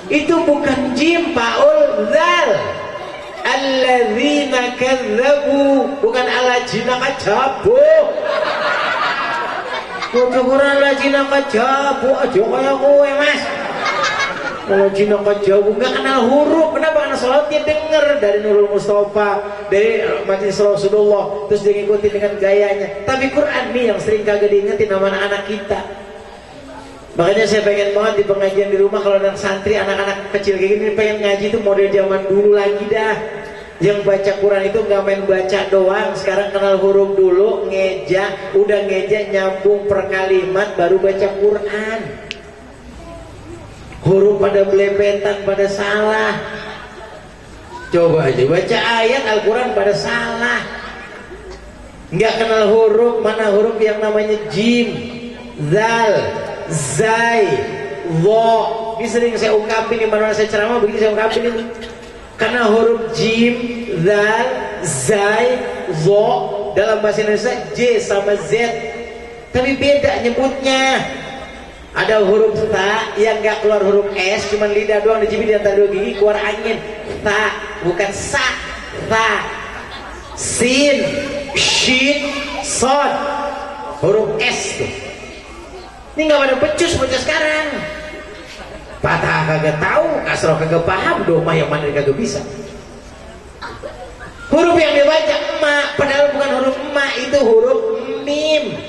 Speaker 1: Itu bukan jim, paul, zal. Alladzina kadzabu, bukan alladzina kajabu. Baca Quran alladzina kajabu, aja kayak gue, Mas. Kalau Cina jauh nggak kenal huruf, kenapa? Karena sholatnya denger dari Nurul Mustafa, dari Majelis Rasulullah, terus dia ngikutin dengan gayanya. Tapi Quran nih yang sering kagak diingetin sama anak-anak kita. Makanya saya pengen banget di pengajian di rumah, kalau anak santri, anak-anak kecil kayak gini pengen ngaji tuh model zaman dulu lagi dah. Yang baca Quran itu nggak main baca doang, sekarang kenal huruf dulu, ngeja, udah ngeja nyambung per kalimat baru baca Quran. Huruf pada belepetan, pada salah. Coba aja baca ayat Al-Quran pada salah. Nggak kenal huruf, mana huruf yang namanya jim, zal, zai, wo. Ini sering saya ungkapin di mana saya ceramah, begini saya ungkapin itu. Karena huruf jim, zal, zai, wo dalam bahasa Indonesia J sama Z, tapi beda nyebutnya. Ada huruf ta yang nggak keluar huruf S, cuman lidah doang dijepit di antara 2 gigi keluar angin. Ta, bukan sa. Ta, sin, shin, sod, huruf S tuh. Ini nggak pada becus bocah sekarang. Patah kagak tahu, kasroh kagak paham, doma yang mana kagak bisa. Huruf yang dibaca emak, padahal bukan huruf emak, itu huruf mim.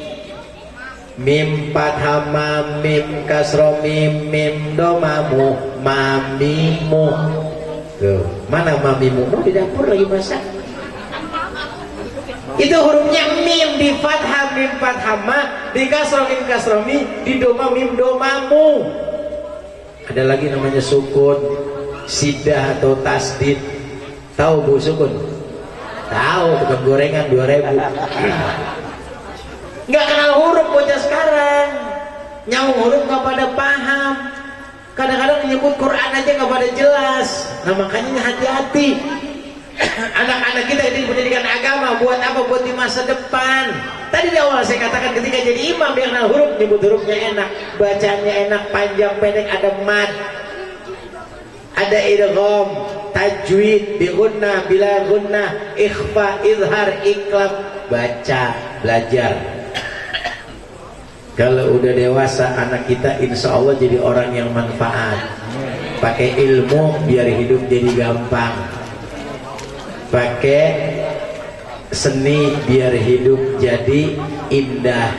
Speaker 1: Mim fathah ma, mim kasroh mim, mim domamu, mamimu. Tuh, mana mamimu? Oh, di dapur lagi masak. Itu hurufnya mim, di fathah mim fathah ma, di kasroh mim kasroh mi, di doma mim domamu. Ada lagi namanya sukun, sidah atau tasdid. Tahu Bu sukun? Tahu, tukang gorengan 2000. Nggak kenal huruf bocah sekarang, nyambung huruf nggak pada paham, kadang-kadang menyebut Quran aja nggak pada jelas. Nah makanya hati-hati. Anak-anak kita ini pendidikan agama buat apa? Buat di masa depan. Tadi di awal saya katakan ketika jadi imam dia kenal huruf, nyebut hurufnya enak, bacanya enak, panjang pendek, ada mad, ada idgham, tajwid, bi gunnah, bila gunnah, ikhfa, izhar, iklab, baca, belajar. Kalau udah dewasa anak kita insya Allah jadi orang yang manfaat. Pakai ilmu biar hidup jadi gampang. Pakai seni biar hidup jadi indah.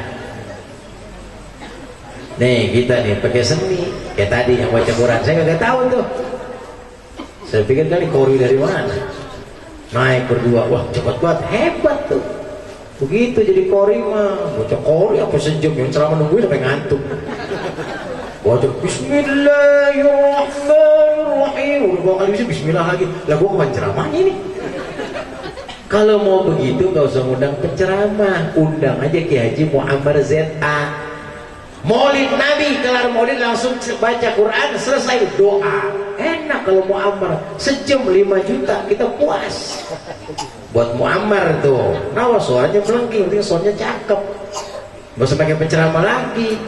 Speaker 1: Nih kita nih pakai seni. Kayak tadi yang baca Quran saya nggak tahu tuh. Saya pikir kali kori dari mana. Naik berdua, wah cepat banget, hebat tuh. Begitu jadi kori mah, baca kori apa sejam, yang ceramah nungguin sampai ngantuk. Baca Bismillahirrahmanirrahim, udah 2 kali bisa Bismillah lagi. Lah gua kapan ceramahnya ini? Kalau mau begitu nggak usah undang penceramah, undang aja Ki Haji Muammar ZA. Maulid Nabi, kelar maulid langsung baca Quran, selesai doa. Enak kalau Muammar, sejam 5 juta kita puas. Buat Muammar tuh, nah suaranya melengking, penting suaranya cakep. Gak usah pakai penceramah lagi,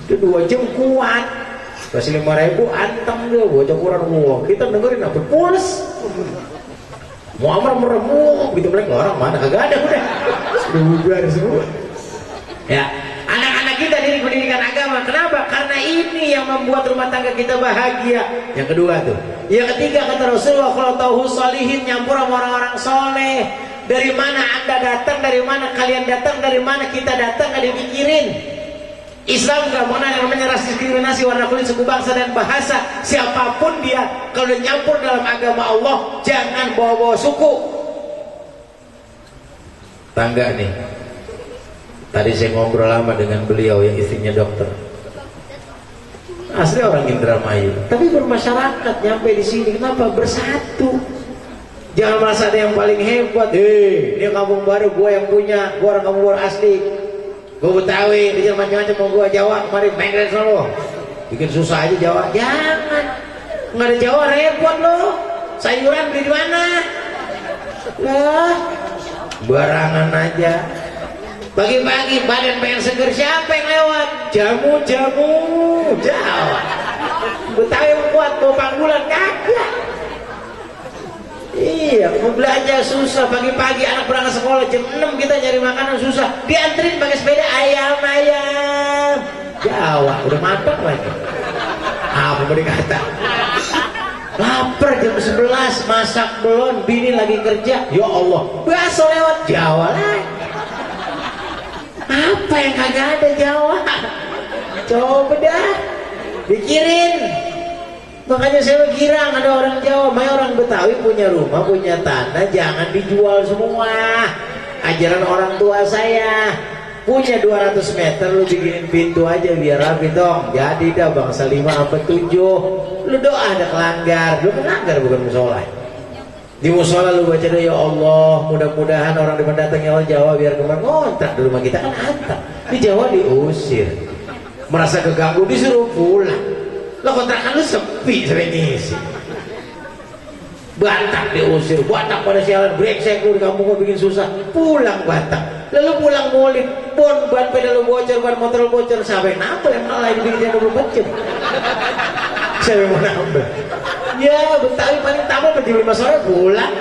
Speaker 1: itu 2 jam kuat. kasih 5.000 anteng dia bocah kurang uang, kita dengerin apa pules Muammar meremuk gitu, mereka orang mana kagak ada udah bubar semua ya. Anak-anak kita didik pendidikan agama, kenapa? Karena ini yang membuat rumah tangga kita bahagia. Yang kedua tuh, yang ketiga kata Rasulullah, kalau tahu solihin, nyampur sama orang-orang soleh. Dari mana anda datang, dari mana kalian datang, dari mana kita datang, gak dipikirin. Islam gak mengenal yang namanya ras, diskriminasi, warna kulit, suku, bangsa, dan bahasa. Siapapun dia, kalau dia nyampur dalam agama Allah, jangan bawa-bawa suku. Tangga nih, tadi saya ngobrol lama dengan beliau yang istrinya dokter, asli orang Indramayu, tapi bermasyarakat, nyampe di sini kenapa? Bersatu. Jangan merasa ada yang paling hebat. Ini kampung baru, gua yang punya, gua orang kampung baru asli, gua Betawi, dia macam-macam mau gua Jawa, kemarin main solo, bikin susah aja Jawa. Jangan, nggak ada Jawa repot loh. Sayuran beli di mana? Lah, barangan aja. Pagi-pagi badan pengen seger, siapa yang lewat? Jamu-jamu Jawa. Betawi kuat mau panggulan kagak. Iya, mau belanja susah. Pagi-pagi anak berangkat sekolah jam 6 kita nyari makanan susah. Dianterin pakai sepeda, ayam-ayam Jawa, udah matang lagi. Apa mau dikata? Lapar jam 11, masak belum, bini lagi kerja. Ya Allah, bakso lewat, Jawa lagi. Apa yang kagak ada Jawa? Coba dah pikirin. Makanya saya girang ada orang Jawa, may orang Betawi punya rumah, punya tanah, jangan dijual semua. Ajaran orang tua saya, punya 200 meter lu bikinin pintu aja biar rapi dong. Jadi dah bangsa 5 sampai 7. Lu doa ada kelanggar, lu kelanggar bukan musola. Di musola lu baca doa, ya Allah, mudah-mudahan orang datangnya orang Jawa biar kemarin ngontrak di rumah kita kan antap. Di Jawa diusir, merasa keganggu disuruh pulang. Lo kontrakan lu sepi sampai ngisi. Batak diusir, Batak pada sialan, brengsek lu di kampung gua bikin susah. Pulang Batak, lalu pulang Molin, ban pedal lu bocor, ban motor lu bocor, sampai nambah yang malah dibikin 24 jam. Saya mau nambah. Ya Betawi paling tambah jam 5 sore pulang.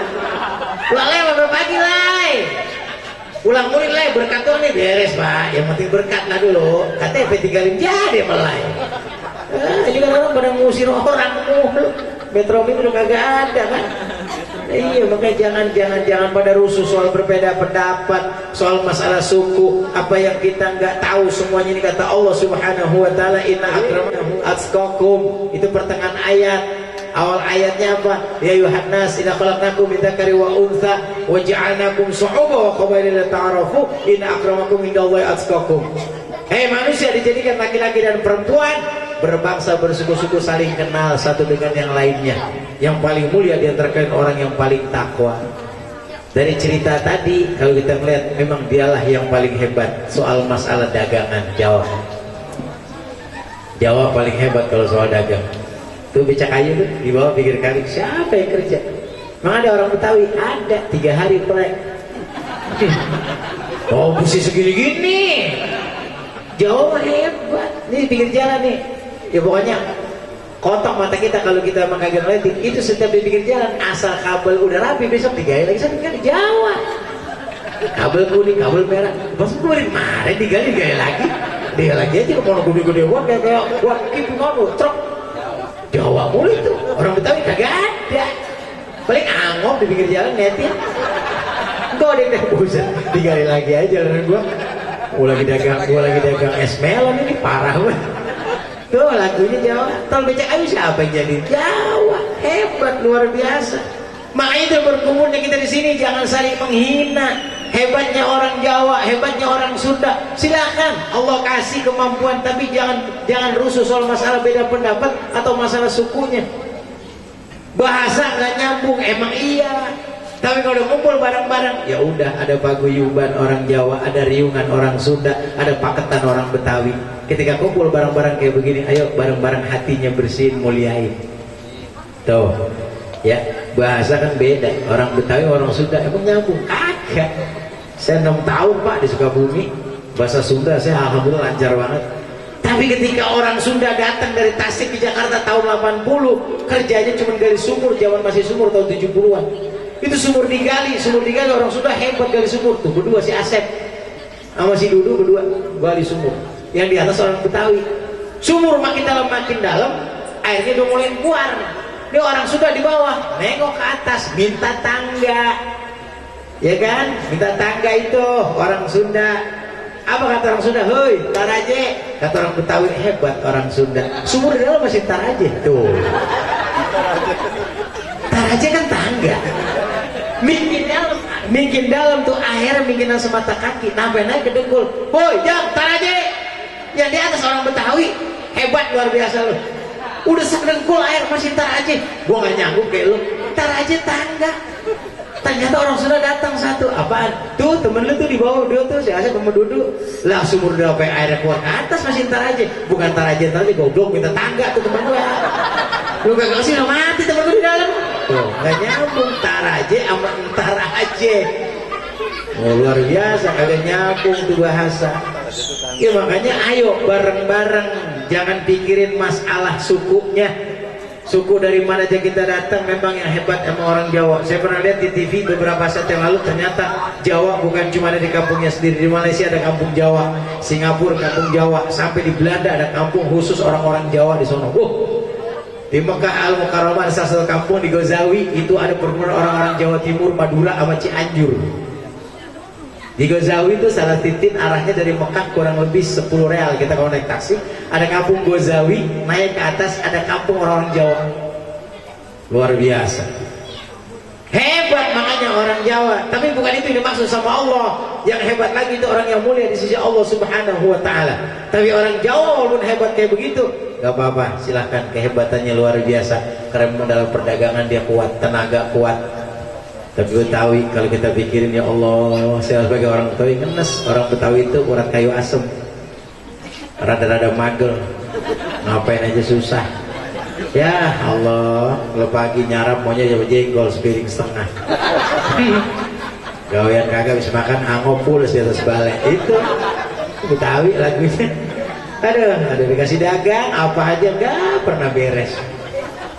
Speaker 1: Pulang lewat pagi lah. Pulang murid lah, berkat tuh nih beres pak. Yang penting berkat lah dulu. KTP tinggalin jadi melay. Ini kan orang pada ngusir orang mulu. Metro Mini udah kagak ada kan. Iya, makanya jangan pada rusuh soal berbeda pendapat, soal masalah suku. Apa yang kita nggak tahu semuanya ini kata Allah Subhanahu wa taala, inna akramakum atqakum. Itu pertengahan ayat. Awal ayatnya apa? Ya ayuhan nas, inna khalaqnakum min dzakari wa untha wa ja'alnakum syu'uban wa qabaila lita'arafu, inna akramakum indallahi atqakum. Hei manusia, dijadikan laki-laki dan perempuan berbangsa, bersuku-suku, saling kenal satu dengan yang lainnya. Yang paling mulia di antara kalian orang yang paling takwa. Dari cerita tadi kalau kita melihat memang dialah yang paling hebat soal masalah dagangan. Jawa paling hebat kalau soal dagang. Tuh becak kayu tuh di bawah pinggir kali, siapa yang kerja? Memang ada orang Betawi, ada 3 hari proyek. Oh mesti segini-gini. Jawa mah hebat. Nih pinggir jalan nih. Ya pokoknya kotak mata kita kalau kita emang kagak ngeliatin. Itu setiap di pinggir jalan, asal kabel udah rapi besok digali lagi. Saya di Jawa. Kabel kuning, kabel merah. Pas kemarin digali lagi. Dia lagi aja kalau gede-gede banget kayak buat kipu ngono truk. Jawa mulu itu. Orang Betawi kagak ada. Paling angop di pinggir jalan netin. Kok deh buset digali lagi aja dengan gua. Gua lagi dagang es melon ini parah banget. Tuh lagunya Jawa. Tol becak ayu siapa yang jadi? Jawa. Hebat luar biasa. Makanya itu berkumpulnya kita di sini jangan saling menghina. Hebatnya orang Jawa, hebatnya orang Sunda. Silakan Allah kasih kemampuan, tapi jangan rusuh soal masalah beda pendapat atau masalah sukunya. Bahasa nggak nyambung, emang iya. Tapi kalau udah kumpul bareng-bareng, ya udah ada paguyuban orang Jawa, ada riungan orang Sunda, ada paketan orang Betawi. Ketika kumpul bareng-bareng kayak begini, ayo bareng-bareng hatinya bersihin, muliain. Tuh, ya bahasa kan beda. Orang Betawi, orang Sunda emang nyambung? Kagak. Saya 6 tahun pak di Sukabumi, bahasa Sunda saya alhamdulillah lancar banget. Tapi Tapi ketika orang Sunda datang dari Tasik ke Jakarta tahun 80, kerjanya cuma gali sumur, zaman masih sumur tahun 70-an. Itu sumur digali orang Sunda hebat gali sumur tuh, berdua si Asep sama si Dudu berdua gali sumur. Yang di atas orang Betawi. Sumur makin dalam, airnya udah mulai keluar. Ini orang Sunda di bawah, nengok ke atas, minta tangga. Ya kan? Minta tangga itu orang Sunda. Apa kata orang Sunda? Hoi, taraje. Kata orang Betawi, hebat orang Sunda. Sumur di dalam masih taraje. Tuh. Taraje kan tangga. Mungkin dalam tuh air mungkin semata kaki, sampai naik ke dengkul. Hoi, jam taraje. Yang di atas orang Betawi, hebat luar biasa lu. Udah sedengkul air masih taraje. Gua gak nyanggup kayak lu. Taraje tangga. Ternyata orang Sunda datang satu, apaan? Tuh temen lu tuh di bawah dia tuh, si Asep sama Dudu. Lah sumur udah sampai airnya keluar ke atas masih ntar aja. Bukan ntar aja goblok minta tangga tuh temen gua. Lu gak sih udah mati temen lu di dalam. Tuh gak nyambung ntar aja sama ntar aja. Oh, luar biasa kagak nyambung tuh bahasa. Ya makanya ayo bareng-bareng, jangan pikirin masalah sukunya. Suku dari mana aja kita datang, memang yang hebat emang orang Jawa. Saya pernah lihat di TV beberapa saat yang lalu, ternyata Jawa bukan cuma ada di kampungnya sendiri. Di Malaysia ada kampung Jawa, Singapura kampung Jawa, sampai di Belanda ada kampung khusus orang-orang Jawa di sono. Di Mekah Al-Mukarramah ada salah satu kampung di Gozawi, itu ada perkumpulan orang-orang Jawa Timur, Madura sama Cianjur. Di Gozawi itu salah titik arahnya dari Mekah kurang lebih 10 real kita kalau naik taksi. Ada kampung Gozawi, naik ke atas ada kampung orang-orang Jawa. Luar biasa. Hebat makanya orang Jawa. Tapi bukan itu yang dimaksud sama Allah. Yang hebat lagi itu orang yang mulia di sisi Allah Subhanahu wa ta'ala. Tapi orang Jawa walaupun hebat kayak begitu, gak apa-apa, silahkan, kehebatannya luar biasa. Karena dalam perdagangan dia kuat, tenaga kuat. Tapi Betawi kalau kita pikirin, ya Allah, saya sebagai orang Betawi ngenes. Orang Betawi itu urat kayu asem, rada-rada magel, ngapain aja susah. Ya Allah, kalau pagi nyarap maunya jadi jengkol sepiring setengah. Gawean kagak bisa makan angopul di atas balai. Itu Betawi lagunya. Aduh, dikasih dagang apa aja nggak pernah beres.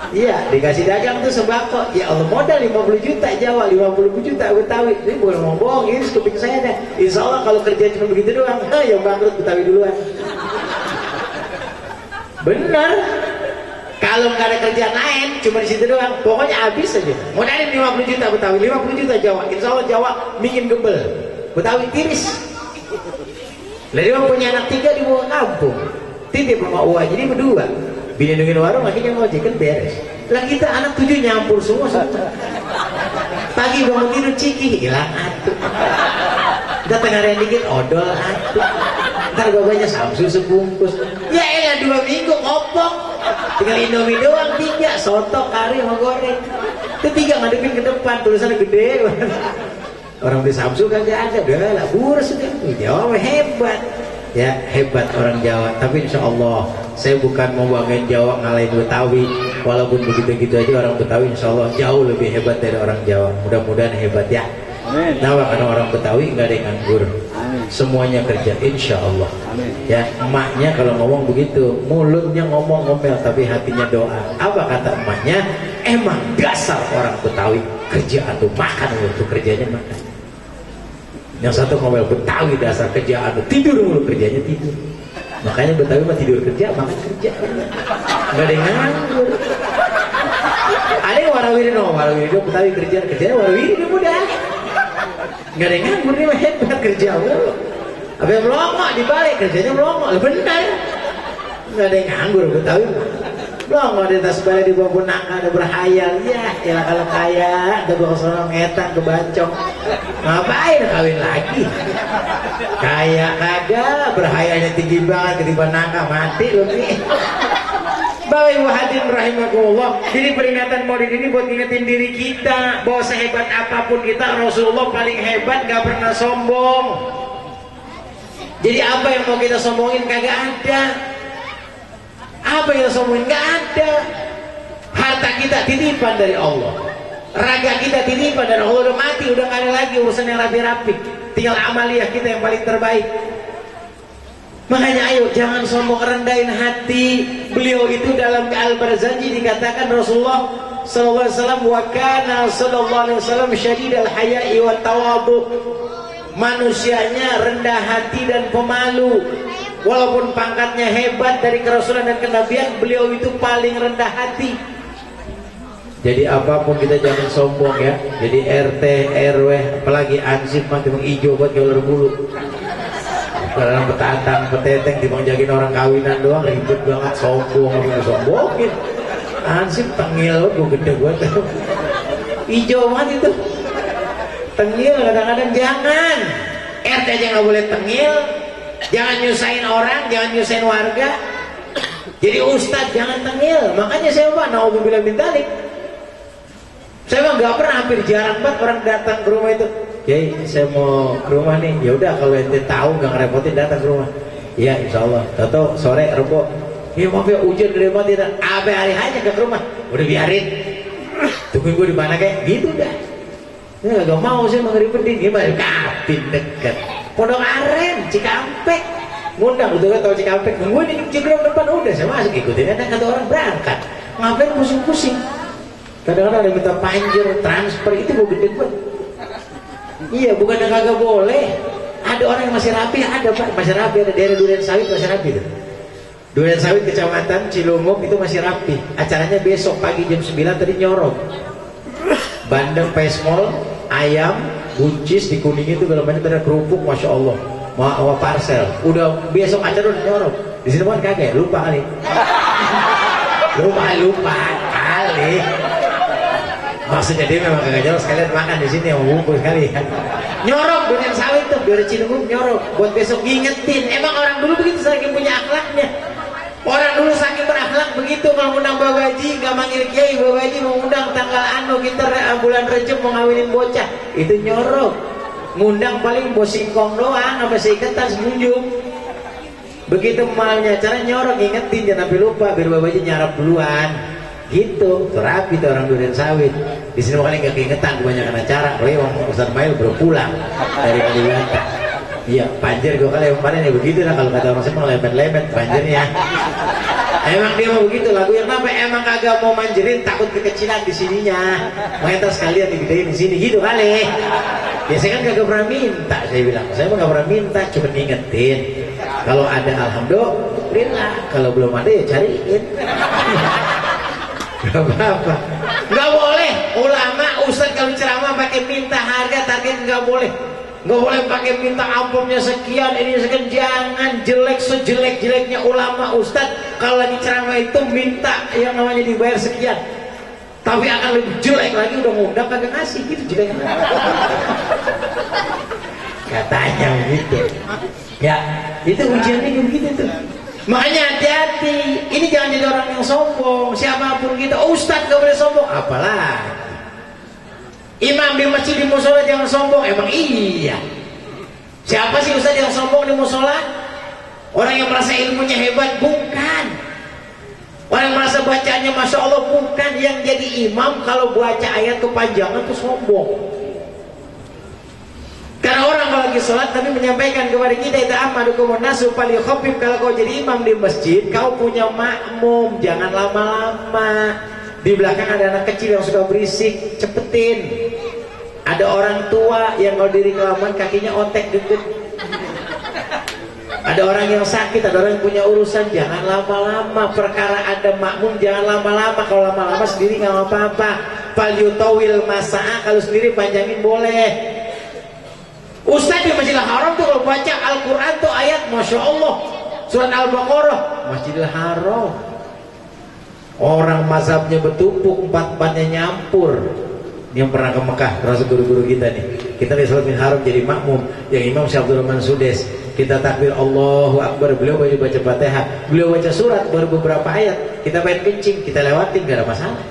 Speaker 1: Iya, dikasih dagang tuh sembako. Ya Allah, modal 50 juta Jawa, 50 juta Betawi. Ini bukan ngomong bohong, ini kuping saya dah. Insya Allah kalau kerja cuma begitu doang, yang bangkrut Betawi duluan. Benar. Kalau nggak ada kerjaan lain, cuma di situ doang, pokoknya habis aja. Modalin 50 juta Betawi, 50 juta Jawa. Insya Allah Jawa bikin gembel, Betawi tiris. Lalu dia punya anak 3 di bawah kampung, titip sama uang, jadi berdua. Bini nungguin warung, akhirnya ngojek kan beres. Lah kita anak 7 nyampur semua. Pagi bangun tidur ciki, hilang atuh. Datang hari dikit, odol atuh. Ntar babanya Samsu sebungkus. Ya elah 2 minggu ngopong. Tinggal Indomie doang 3, soto, kari, sama goreng. Itu 3 ngadepin ke depan, tulisannya gede. Orang di Samsu kan gak ada, udah lah burus udah. Jawa hebat. Ya hebat orang Jawa. Tapi insya Allah saya bukan mau banggain Jawa ngalahin Betawi. Walaupun begitu-gitu aja orang Betawi insya Allah jauh lebih hebat dari orang Jawa. Mudah-mudahan hebat ya. Amin. Nah karena orang Betawi nggak ada yang nganggur. Amin. Semuanya kerja insya Allah. Amin. Ya emaknya kalau ngomong begitu, mulutnya ngomong ngomel tapi hatinya doa. Apa kata emaknya? Emang dasar orang Betawi kerja atau makan untuk kerjanya makan. Yang satu ngomel Betawi dasar kerjaan, tidur mulu kerjanya tidur. Makanya Betawi mah tidur kerja, makan kerja. Nggak ada yang nganggur. Ada yang warawiri Betawi kerjanya warawiri mudah. Nggak ada yang nganggur, dia mah hebat kerja mulu. Apa yang melongo dibalik kerjanya melongo, benar. Nggak ada yang nganggur Betawi. Melongo di atas balai di bawah punaka ada berhayal. Ya kalau kaya ada bawa sono ngetan kebancong. Ngapain kawin lagi? Kaya kagak, berhayalnya tinggi banget ketimbang nangka, mati lu nih. Bapak Ibu hadirin rahimakumullah. Jadi peringatan Maulid ini buat ngingetin diri kita bahwa sehebat apapun kita, Rasulullah paling hebat, gak pernah sombong. Jadi apa yang mau kita sombongin kagak ada. Apa yang kita sombongin gak ada. Harta kita titipan dari Allah, raga kita titipan dan Allah. Udah mati, udah gak ada lagi urusan yang rapi-rapi. Tinggal amaliyah kita yang paling terbaik. Makanya ayo jangan sombong, rendahin hati. Beliau itu dalam Al-Barzanji dikatakan Rasulullah sallallahu alaihi wasallam wa kana sallallahu alaihi wasallam syadidal haya'i wa tawadhu. Manusianya rendah hati dan pemalu. Walaupun pangkatnya hebat dari kerasulan dan kenabian, beliau itu paling rendah hati. Jadi apapun kita jangan sombong ya. Jadi RT, RW, apalagi ansip mah timang ijo buat ular bulu. Karena petatang, peteteng timang jagain orang kawinan doang ribet banget, sombong, sombongin. Ansip tengil gue gede gue tuh. Ijo banget itu. Tengil kadang-kadang jangan. RT aja nggak boleh tengil. Jangan nyusahin orang, jangan nyusahin warga. Jadi ustadz jangan tengil. Makanya saya mah naudzubillah min dzalik. Saya mah nggak pernah, hampir jarang banget orang datang ke rumah itu. Yai, saya mau ke rumah nih. Ya udah kalau ente tahu nggak ngerepotin datang ke rumah. Iya, insya Allah. Tahu sore rebo. Ya maaf ya hujan gede banget tidak. Abe hari aja ke rumah. Udah biarin. Tungguin gue di mana kayak gitu dah. Ya gak mau saya ngeribetin. Gimana? Kapin deket. Pondok Aren, Cikampek. Ngundang betul kan, tahu Cikampek. Gue di Cigrong depan udah saya masuk ikutin. Ada kata orang berangkat. Ngapain pusing-pusing? Kadang-kadang ada minta panjer, transfer, itu gue gede banget. Iya, bukan yang kagak boleh. Ada orang yang masih rapi, ada Pak, masih rapi, ada daerah Durian Sawit masih rapi tuh. Durian Sawit Kecamatan Cilunguk itu masih rapi. Acaranya besok pagi jam 9 tadi nyorok. Bandeng pesmol, ayam, buncis di Kuningan itu dalam banyak ada kerupuk, masya Allah. Mau parcel. Udah besok acara udah nyorok. Di sini kan kagak, lupa kali. lupa kali. Maksudnya dia memang kagak jauh, sekalian makan di sini yang bungkus kali ya. Nyorok Durian Sawit tuh, dari Cilunguk nyorok buat besok ngingetin. Emang orang dulu begitu saking punya akhlaknya. Orang dulu saking berakhlak begitu, kalau undang babaji nggak manggil kiai, babaji mau undang tanggal anu kita bulan Rejab mau ngawinin bocah, itu nyorok. Ngundang paling bos singkong doang, apa seiketan semunjung. Begitu malnya cara nyorok, ngingetin jangan sampai lupa biar babaji nyarap duluan. Gitu, terapi tuh orang Durian Sawit. Di sini makanya nggak keingetan kebanyakan acara. Lewat Ustaz Mail baru pulang dari Kalimantan. Iya, panjer gue kali kemarin ya begitu lah kalau kata orang saya mau lepet-lepet panjernya. Emang dia mau begitu lagu yang apa? Emang kagak mau manjerin, takut kekecilan di sininya. Makanya sekalian digedein di sini gitu kali. Biasanya kan kagak pernah minta, saya bilang. Saya mah nggak pernah minta, cuma ngingetin. Kalau ada alhamdulillah, kalau belum ada ya cariin. Gak apa-apa. Gak boleh ulama ustaz kalau ceramah pakai minta harga target, gak boleh. Gak boleh pakai minta amplopnya sekian, ini sekian. Jangan. Jelek sejelek-jeleknya ulama ustaz kalau lagi ceramah itu minta yang namanya dibayar sekian, tapi akan lebih jelek lagi udah ngundang kagak ngasih gitu jeleknya. Katanya begitu. Ya, itu ujiannya begitu tuh. Makanya hati-hati, ini jangan jadi orang yang sombong. Siapapun kita, ustadz gak boleh sombong. Apalagi imam di masjid, di musola jangan sombong. Emang iya. Siapa sih ustadz yang sombong di musola? Orang yang merasa ilmunya hebat? Bukan. Orang yang merasa bacaannya masya Allah? Bukan. Yang jadi imam kalau baca ayat kepanjangan tuh sombong. Karena orang kalau lagi sholat tapi menyampaikan kepada kita itu amadukum nasu pali khofif. Kalau kau jadi imam di masjid, kau punya makmum, jangan lama-lama. Di belakang ada anak kecil yang suka berisik, cepetin. Ada orang tua yang kalau diri kelamaan kakinya otek deket. Ada orang yang sakit, ada orang yang punya urusan, jangan lama-lama. Perkara ada makmum jangan lama-lama. Kalau lama-lama sendiri nggak apa-apa. Fal yutawil masa'a, kalau sendiri panjangin boleh. Ustaz di Masjidil Haram tuh kalau baca Al-Quran tuh ayat masya Allah, surat Al-Baqarah, Masjidil Haram. Orang mazhabnya bertumpuk, empat-empatnya nyampur. Ini yang pernah ke Mekah, termasuk guru-guru kita nih. Kita di Salatin Haram jadi makmum, yang imam Syekh Abdul Rahman Sudes. Kita takbir Allahu Akbar, beliau baca Fatihah, beliau baca surat baru beberapa ayat. Kita main kencing, kita lewatin gak ada masalah.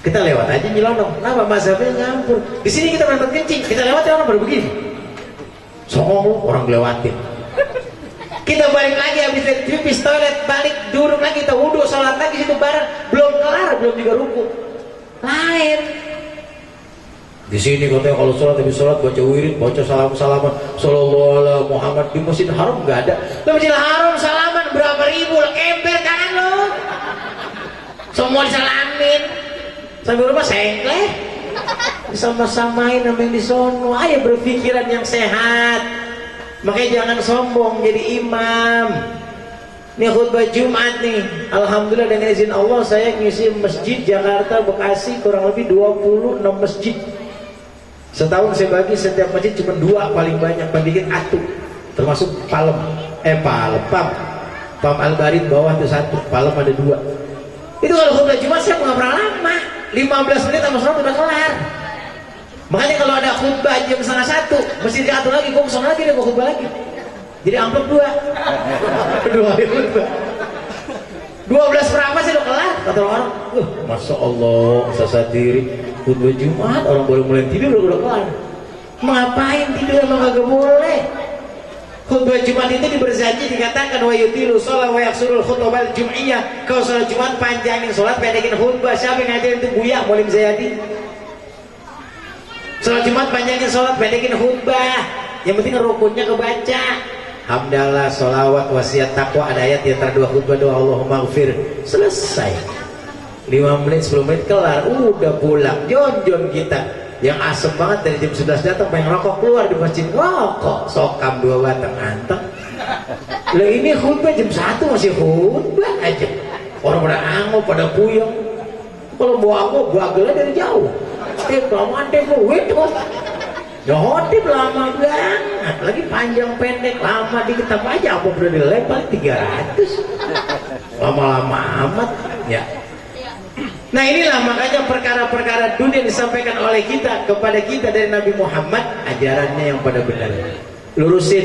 Speaker 1: Kita lewat aja nyelonong. Kenapa mazhabnya nyampur? Di sini kita main kencing, kita lewat orang baru begini. Songong orang lewatin. Kita balik lagi habis dari pipis toilet, balik duduk lagi, kita wudhu, sholat lagi situ bareng, belum kelar, belum juga ruku. Lain. Di sini katanya kalau sholat habis sholat baca wirid, baca salam-salaman, sallallahu alaihi Muhammad. Di Masjidil Haram nggak ada. Di Masjidil Haram salaman berapa ribu, lo ember tangan lo, semua disalamin. Sampai rumah sengkleh, sama-samain sama yang di sono. Ayo berpikiran yang sehat. Makanya jangan sombong jadi imam. Ini khutbah Jumat nih. Alhamdulillah dengan izin Allah saya ngisi masjid Jakarta Bekasi kurang lebih 26 masjid. Setahun saya bagi setiap masjid cuma 2 paling banyak, paling dikit atu. Termasuk Palem. Pam Al-Barid bawah itu 1, Palem ada 2. Itu kalau khutbah Jumat saya nggak pernah lama. 15 menit sama sholat udah kelar. Makanya kalau ada khutbah jam 12:30 mesti diatur lagi, gue kesana lagi deh mau khutbah lagi. Jadi amplop 2 hari khutbah 12 berapa sih udah kelar, kata orang. Masya Allah, sasa diri khutbah Jumat orang baru mulai tidur udah kelar. Ngapain tidur, emang gak boleh. Khutbah Jumat itu diberjanji dikatakan wa yutilu sholat wa yaksurul khutbah jum'iyah. Kalau sholat Jumat panjangin sholat, pendekin khutbah. Siapa yang ngajarin itu? Buya Mulim Zayadi. Sholat Jumat panjangin sholat, pendekin khutbah. Yang penting rukunnya kebaca. Hamdalah, sholawat, wasiat, takwa. Ada ayat di antara 2 khutbah doa Allahumma ghafir. Selesai 5 menit 10 menit kelar, udah pulang. Jon kita yang asem banget dari jam 11 datang pengen rokok, keluar di masjid rokok, sokam 2 batang anteng. Lah ini khutbah jam 1 masih khutbah aja. Orang pada ango, pada puyeng. Kalau bawa aku bagelnya dari jauh. Kelamaan deh itu. Nyotip lama banget, lagi panjang pendek lama dikit apa aja, apa udah nilai paling 300. Lama-lama amat ya. Nah inilah makanya perkara-perkara dunia disampaikan oleh kita kepada kita dari Nabi Muhammad, ajarannya yang pada benar. Lurusin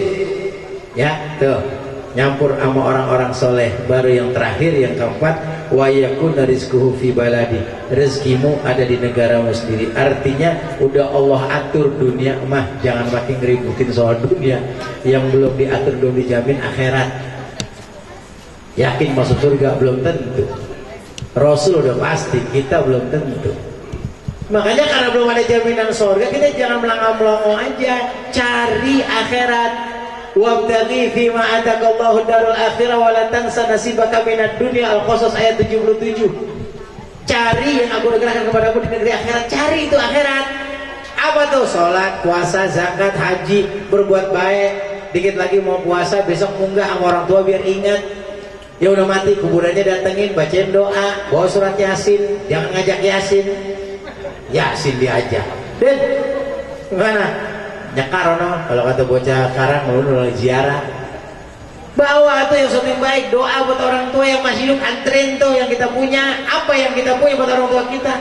Speaker 1: ya, tuh nyampur sama orang-orang soleh. Baru yang terakhir, yang keempat, wa yakuna rizquhu fi baladi, rezekimu ada di negaramu sendiri. Artinya udah Allah atur dunia mah, jangan makin ngeributin soal dunia. Yang belum diatur belum dijamin akhirat. Yakin masuk surga belum tentu. Rasul udah pasti, kita belum tentu. Makanya karena belum ada jaminan surga, kita jangan melanggar-melongo aja, cari akhirat. Wabtaghi fima atakallahu darul akhirah wa la tansa nasibaka minad dunya. Al-Qasas ayat 77. Cari yang aku gerahkan kepadamu di negeri akhirat, cari itu akhirat. Apa tuh? Salat, puasa, zakat, haji, berbuat baik. Dikit lagi mau puasa, besok munggah sama orang tua biar ingat. Ya udah mati kuburannya datengin, bacain doa, bawa surat Yasin, jangan ngajak Yasin. Yasin diajak. Dan gimana? Nyekar no, kalau kata bocah karang melulu ziarah. Bawa tuh yang paling baik, doa buat orang tua yang masih hidup, antren tuh yang kita punya. Apa yang kita punya buat orang tua kita?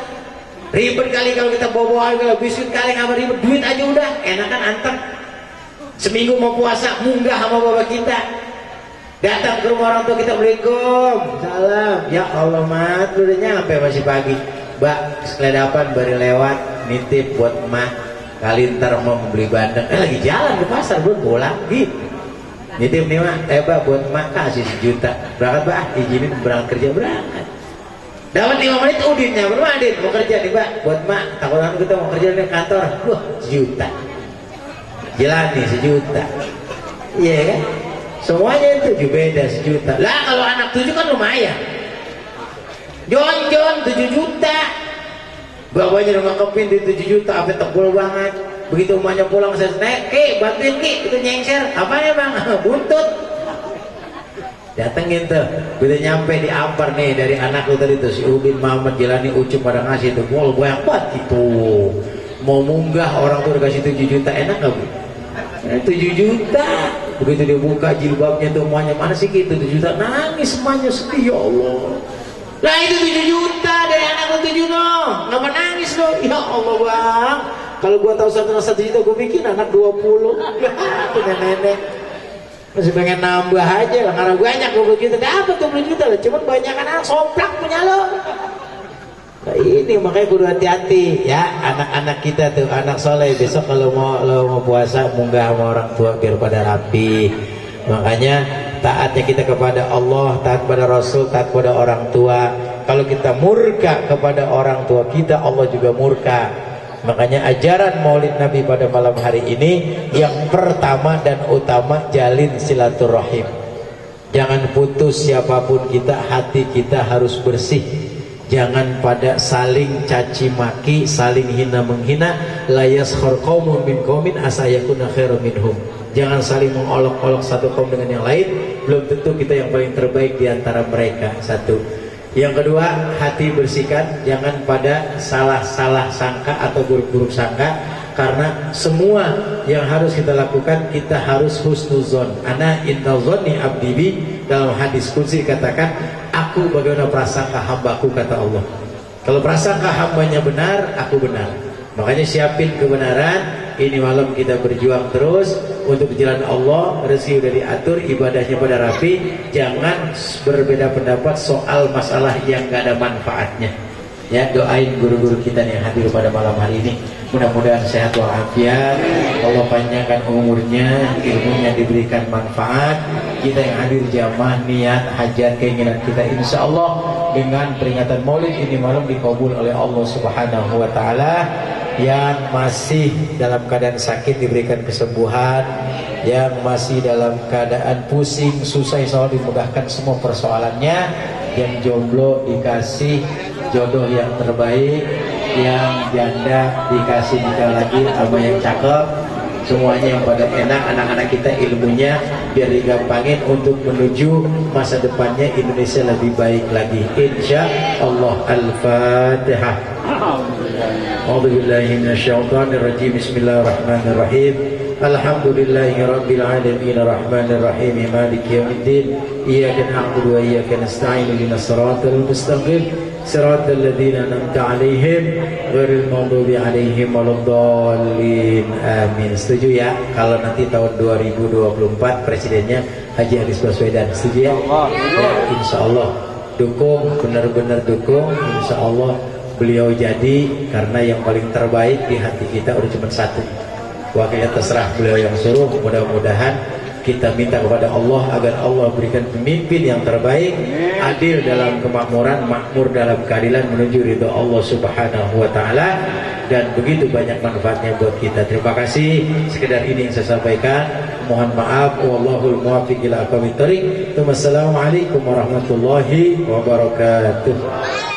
Speaker 1: Ribet kali kalau kita bawa biskuit kali sama ribet, duit aja udah, enakan antar. Seminggu mau puasa, munggah sama bapak kita. Datang ke rumah orang tua kita, Assalamualaikum, salam. Ya Allah mat, lu udah nyampe masih pagi. Mbak, seledapan baru lewat, nitip buat emak. Kali ntar mau beli bandeng, lagi jalan ke pasar belum pulang gitu. Nitip nih mak, Mbak buat emak kasih 1 juta. Berangkat Mbak, izinin berangkat kerja, berangkat. Dapat 5 menit udinnya, berapa Adin? Mau kerja nih Mbak, buat emak. Takut kita mau kerja di kantor, wah 1 juta. Jalan nih 1 juta. Iya kan? Semuanya itu beda 1 juta. Lah kalau anak 7 kan lumayan. Jon 7 juta. Bapaknya udah ngangkepin di 7 juta, apa tebul banget. Begitu emaknya pulang saya naik, bantuin Ki, itu nyengser. Apanya bang? Buntut. Datengin tuh, begitu nyampe di Ampar nih dari anak lu tadi tuh si Udin, Muhammad, Jelani, Ucup pada ngasih tuh, gol banyak banget gitu. Mau munggah orang tuh udah kasih 7 juta, enak gak bu? 7 juta. Begitu dia buka jilbabnya tuh emaknya, mana sih gitu 7 juta, nangis emaknya sedih, ya Allah. Lah itu 7 juta dari anak lu 7 no, ngapa nangis lo? Ya Allah bang, kalau gua tahu 1 juta gua bikin anak 20. Punya nenek masih pengen nambah aja lah, karena banyak 20 juta, dapat 20 juta lah, cuman banyak anak soplak punya lo. Nah ini makanya kudu hati-hati ya, anak-anak kita tuh, anak soleh besok kalau mau puasa munggah sama orang tua biar pada rapi. Makanya taatnya kita kepada Allah, taat kepada Rasul, taat kepada orang tua. Kalau kita murka kepada orang tua kita, Allah juga murka. Makanya ajaran Maulid Nabi pada malam hari ini yang pertama dan utama, jalin silaturahim. Jangan putus siapapun kita, hati kita harus bersih. Jangan pada saling caci maki, saling hina menghina. La yaskhar qaumun min qaumin asa yakuna khairum minhum. Jangan saling mengolok-olok satu kaum dengan yang lain. Belum tentu kita yang paling terbaik di antara mereka. Satu. Yang kedua, hati bersihkan, jangan pada salah-salah sangka atau buruk-buruk sangka. Karena semua yang harus kita lakukan, kita harus husnuzon. Ana inna zonni abdi bi, dalam hadis qudsi dikatakan, aku bagaimana prasangka hambaku, kata Allah. Kalau prasangka hambanya benar, aku benar. Makanya siapin kebenaran. Ini malam kita berjuang terus untuk jalan Allah. Rezeki udah diatur, ibadahnya pada rapi. Jangan berbeda pendapat soal masalah yang gak ada manfaatnya. Ya, doain guru-guru kita yang hadir pada malam hari ini. Mudah-mudahan sehat walafiat, Allah panjangkan umurnya, ilmunya diberikan manfaat. Kita yang hadir jamaah, niat, hajat, keinginan kita insya Allah dengan peringatan Maulid ini malam dikabul oleh Allah Subhanahu wa Ta'ala. Yang masih dalam keadaan sakit diberikan kesembuhan, yang masih dalam keadaan pusing, susah, insya Allah dimudahkan semua persoalannya. Yang jomblo dikasih jodoh yang terbaik, yang janda dikasih nikah lagi sama yang cakep. Semuanya yang pada enak, anak-anak kita ilmunya biar digampangin untuk menuju masa depannya Indonesia lebih baik lagi insya Allah. Al-Fatihah. A'udzubillahi minasyaitonirrajim. Bismillahirrahmanirrahim. Alhamdulillahi rabbil alamin arrahmanir rahim maliki yaumiddin. Iyyaka na'budu wa iyyaka nasta'in ihdinas siratal mustaqim siratal ladzina an'amta 'alaihim ghairil maghdubi 'alaihim waladdallin. Amin. Setuju ya kalau nanti tahun 2024 presidennya Haji Anies Baswedan? Setuju ya? Ya, insyaallah dukung, benar-benar dukung. Insyaallah beliau jadi, karena yang paling terbaik di hati kita udah cuma satu. Wakilnya terserah beliau yang suruh. Mudah-mudahan kita minta kepada Allah agar Allah berikan pemimpin yang terbaik, adil dalam kemakmuran, makmur dalam keadilan, menuju ridho Allah Subhanahu wa Ta'ala, dan begitu banyak manfaatnya buat kita. Terima kasih. Sekedar ini yang saya sampaikan. Mohon maaf. Wallahul muwaffiq ila aqwamit thoriq. Wassalamualaikum warahmatullahi wabarakatuh.